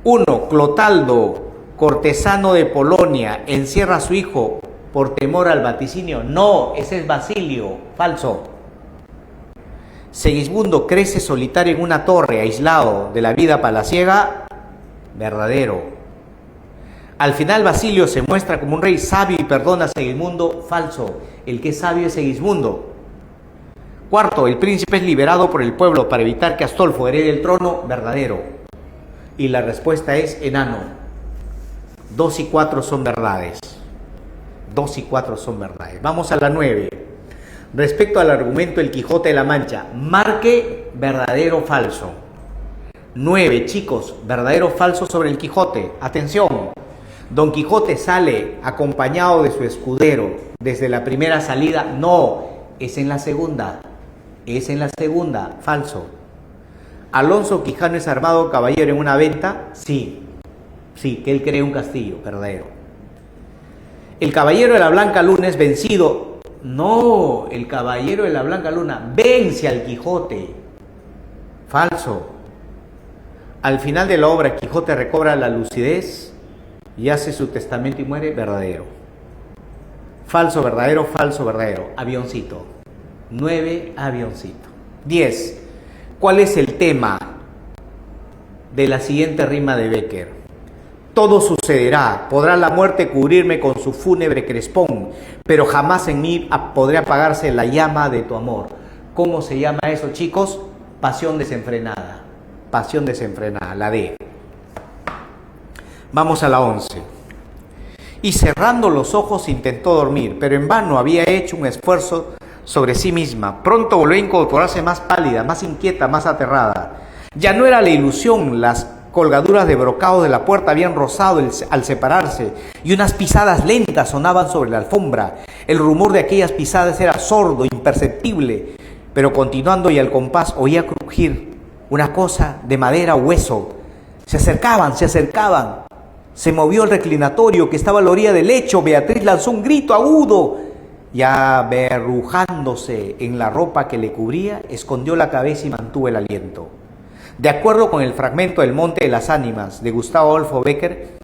1. Clotaldo, cortesano de Polonia, encierra a su hijo por temor al vaticinio. No, ese es Basilio, falso. Segismundo crece solitario en una torre, aislado de la vida palaciega, verdadero. Al final Basilio se muestra como un rey sabio y perdona a Segismundo, falso. El que es sabio es Segismundo. Cuarto, el príncipe es liberado por el pueblo para evitar que Astolfo herede el trono, verdadero. Y la respuesta es enano. 2 y 4 son verdades. 2 y 4 son verdades. Vamos a la 9. Respecto al argumento El Quijote de la Mancha, marque verdadero o falso. 9, chicos, verdadero o falso sobre el Quijote. Atención, Don Quijote sale acompañado de su escudero desde la primera salida. No, es en la segunda. Es en la segunda, falso. Alonso Quijano es armado caballero en una venta. Sí, que él cree un castillo, verdadero. El caballero de la Blanca Luna es vencido. No, el caballero de la Blanca Luna vence al Quijote. Falso. Al final de la obra, Quijote recobra la lucidez y hace su testamento y muere, verdadero. Falso, verdadero, falso, verdadero. Avioncito. 9, avioncito. 10. ¿Cuál es el tema de la siguiente rima de Bécquer? Todo sucederá, podrá la muerte cubrirme con su fúnebre crespón, pero jamás en mí podrá apagarse la llama de tu amor. ¿Cómo se llama eso, chicos? Pasión desenfrenada. Pasión desenfrenada, la D. Vamos a la 11. Y cerrando los ojos intentó dormir, pero en vano había hecho un esfuerzo sobre sí misma. Pronto volvió a incorporarse más pálida, más inquieta, más aterrada. Ya no era la ilusión, las colgaduras de brocado de la puerta habían rozado al separarse y unas pisadas lentas sonaban sobre la alfombra. El rumor de aquellas pisadas era sordo, imperceptible, pero continuando y al compás oía crujir una cosa de madera o hueso. Se acercaban, se acercaban. Se movió el reclinatorio que estaba a la orilla del lecho. Beatriz lanzó un grito agudo y, aberrujándose en la ropa que le cubría, escondió la cabeza y mantuvo el aliento. De acuerdo con el fragmento del Monte de las Ánimas de Gustavo Adolfo Bécquer,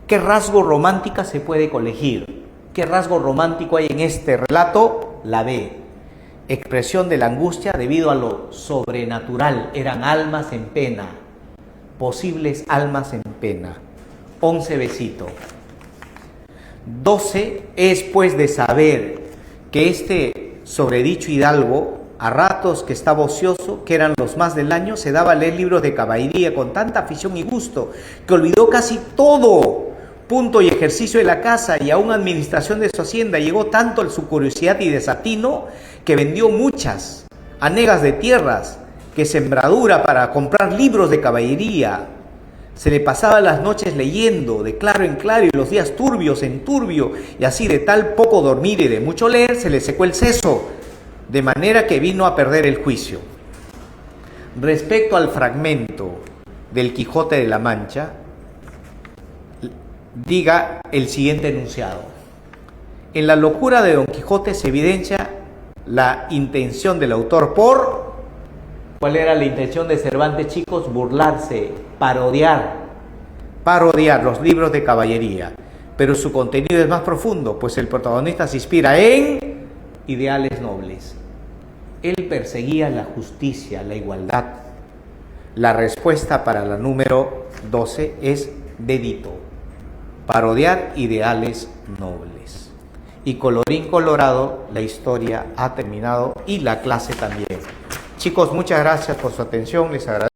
¿qué rasgo romántica se puede colegir? ¿Qué rasgo romántico hay en este relato? La B. Expresión de la angustia debido a lo sobrenatural. Eran almas en pena. Posibles almas en pena. 11, besito. 12 es pues de saber que este sobredicho hidalgo, a ratos que estaba ocioso, que eran los más del año, se daba a leer libros de caballería con tanta afición y gusto que olvidó casi todo punto y ejercicio de la casa y aún administración de su hacienda. Llegó tanto a su curiosidad y desatino que vendió muchas hanegas de tierras que sembradura para comprar libros de caballería. Se le pasaba las noches leyendo de claro en claro y los días turbios en turbio, y así de tal poco dormir y de mucho leer se le secó el seso, de manera que vino a perder el juicio. Respecto al fragmento del Quijote de la Mancha, diga el siguiente enunciado. En la locura de Don Quijote se evidencia la intención del autor por... ¿Cuál era la intención de Cervantes, chicos? Burlarse, parodiar los libros de caballería. Pero su contenido es más profundo, pues el protagonista se inspira en ideales nobles. Él perseguía la justicia, la igualdad. La respuesta para la número 12 es dedito. Parodiar ideales nobles. Y colorín colorado, la historia ha terminado y la clase también. Chicos, muchas gracias por su atención. Les agradezco.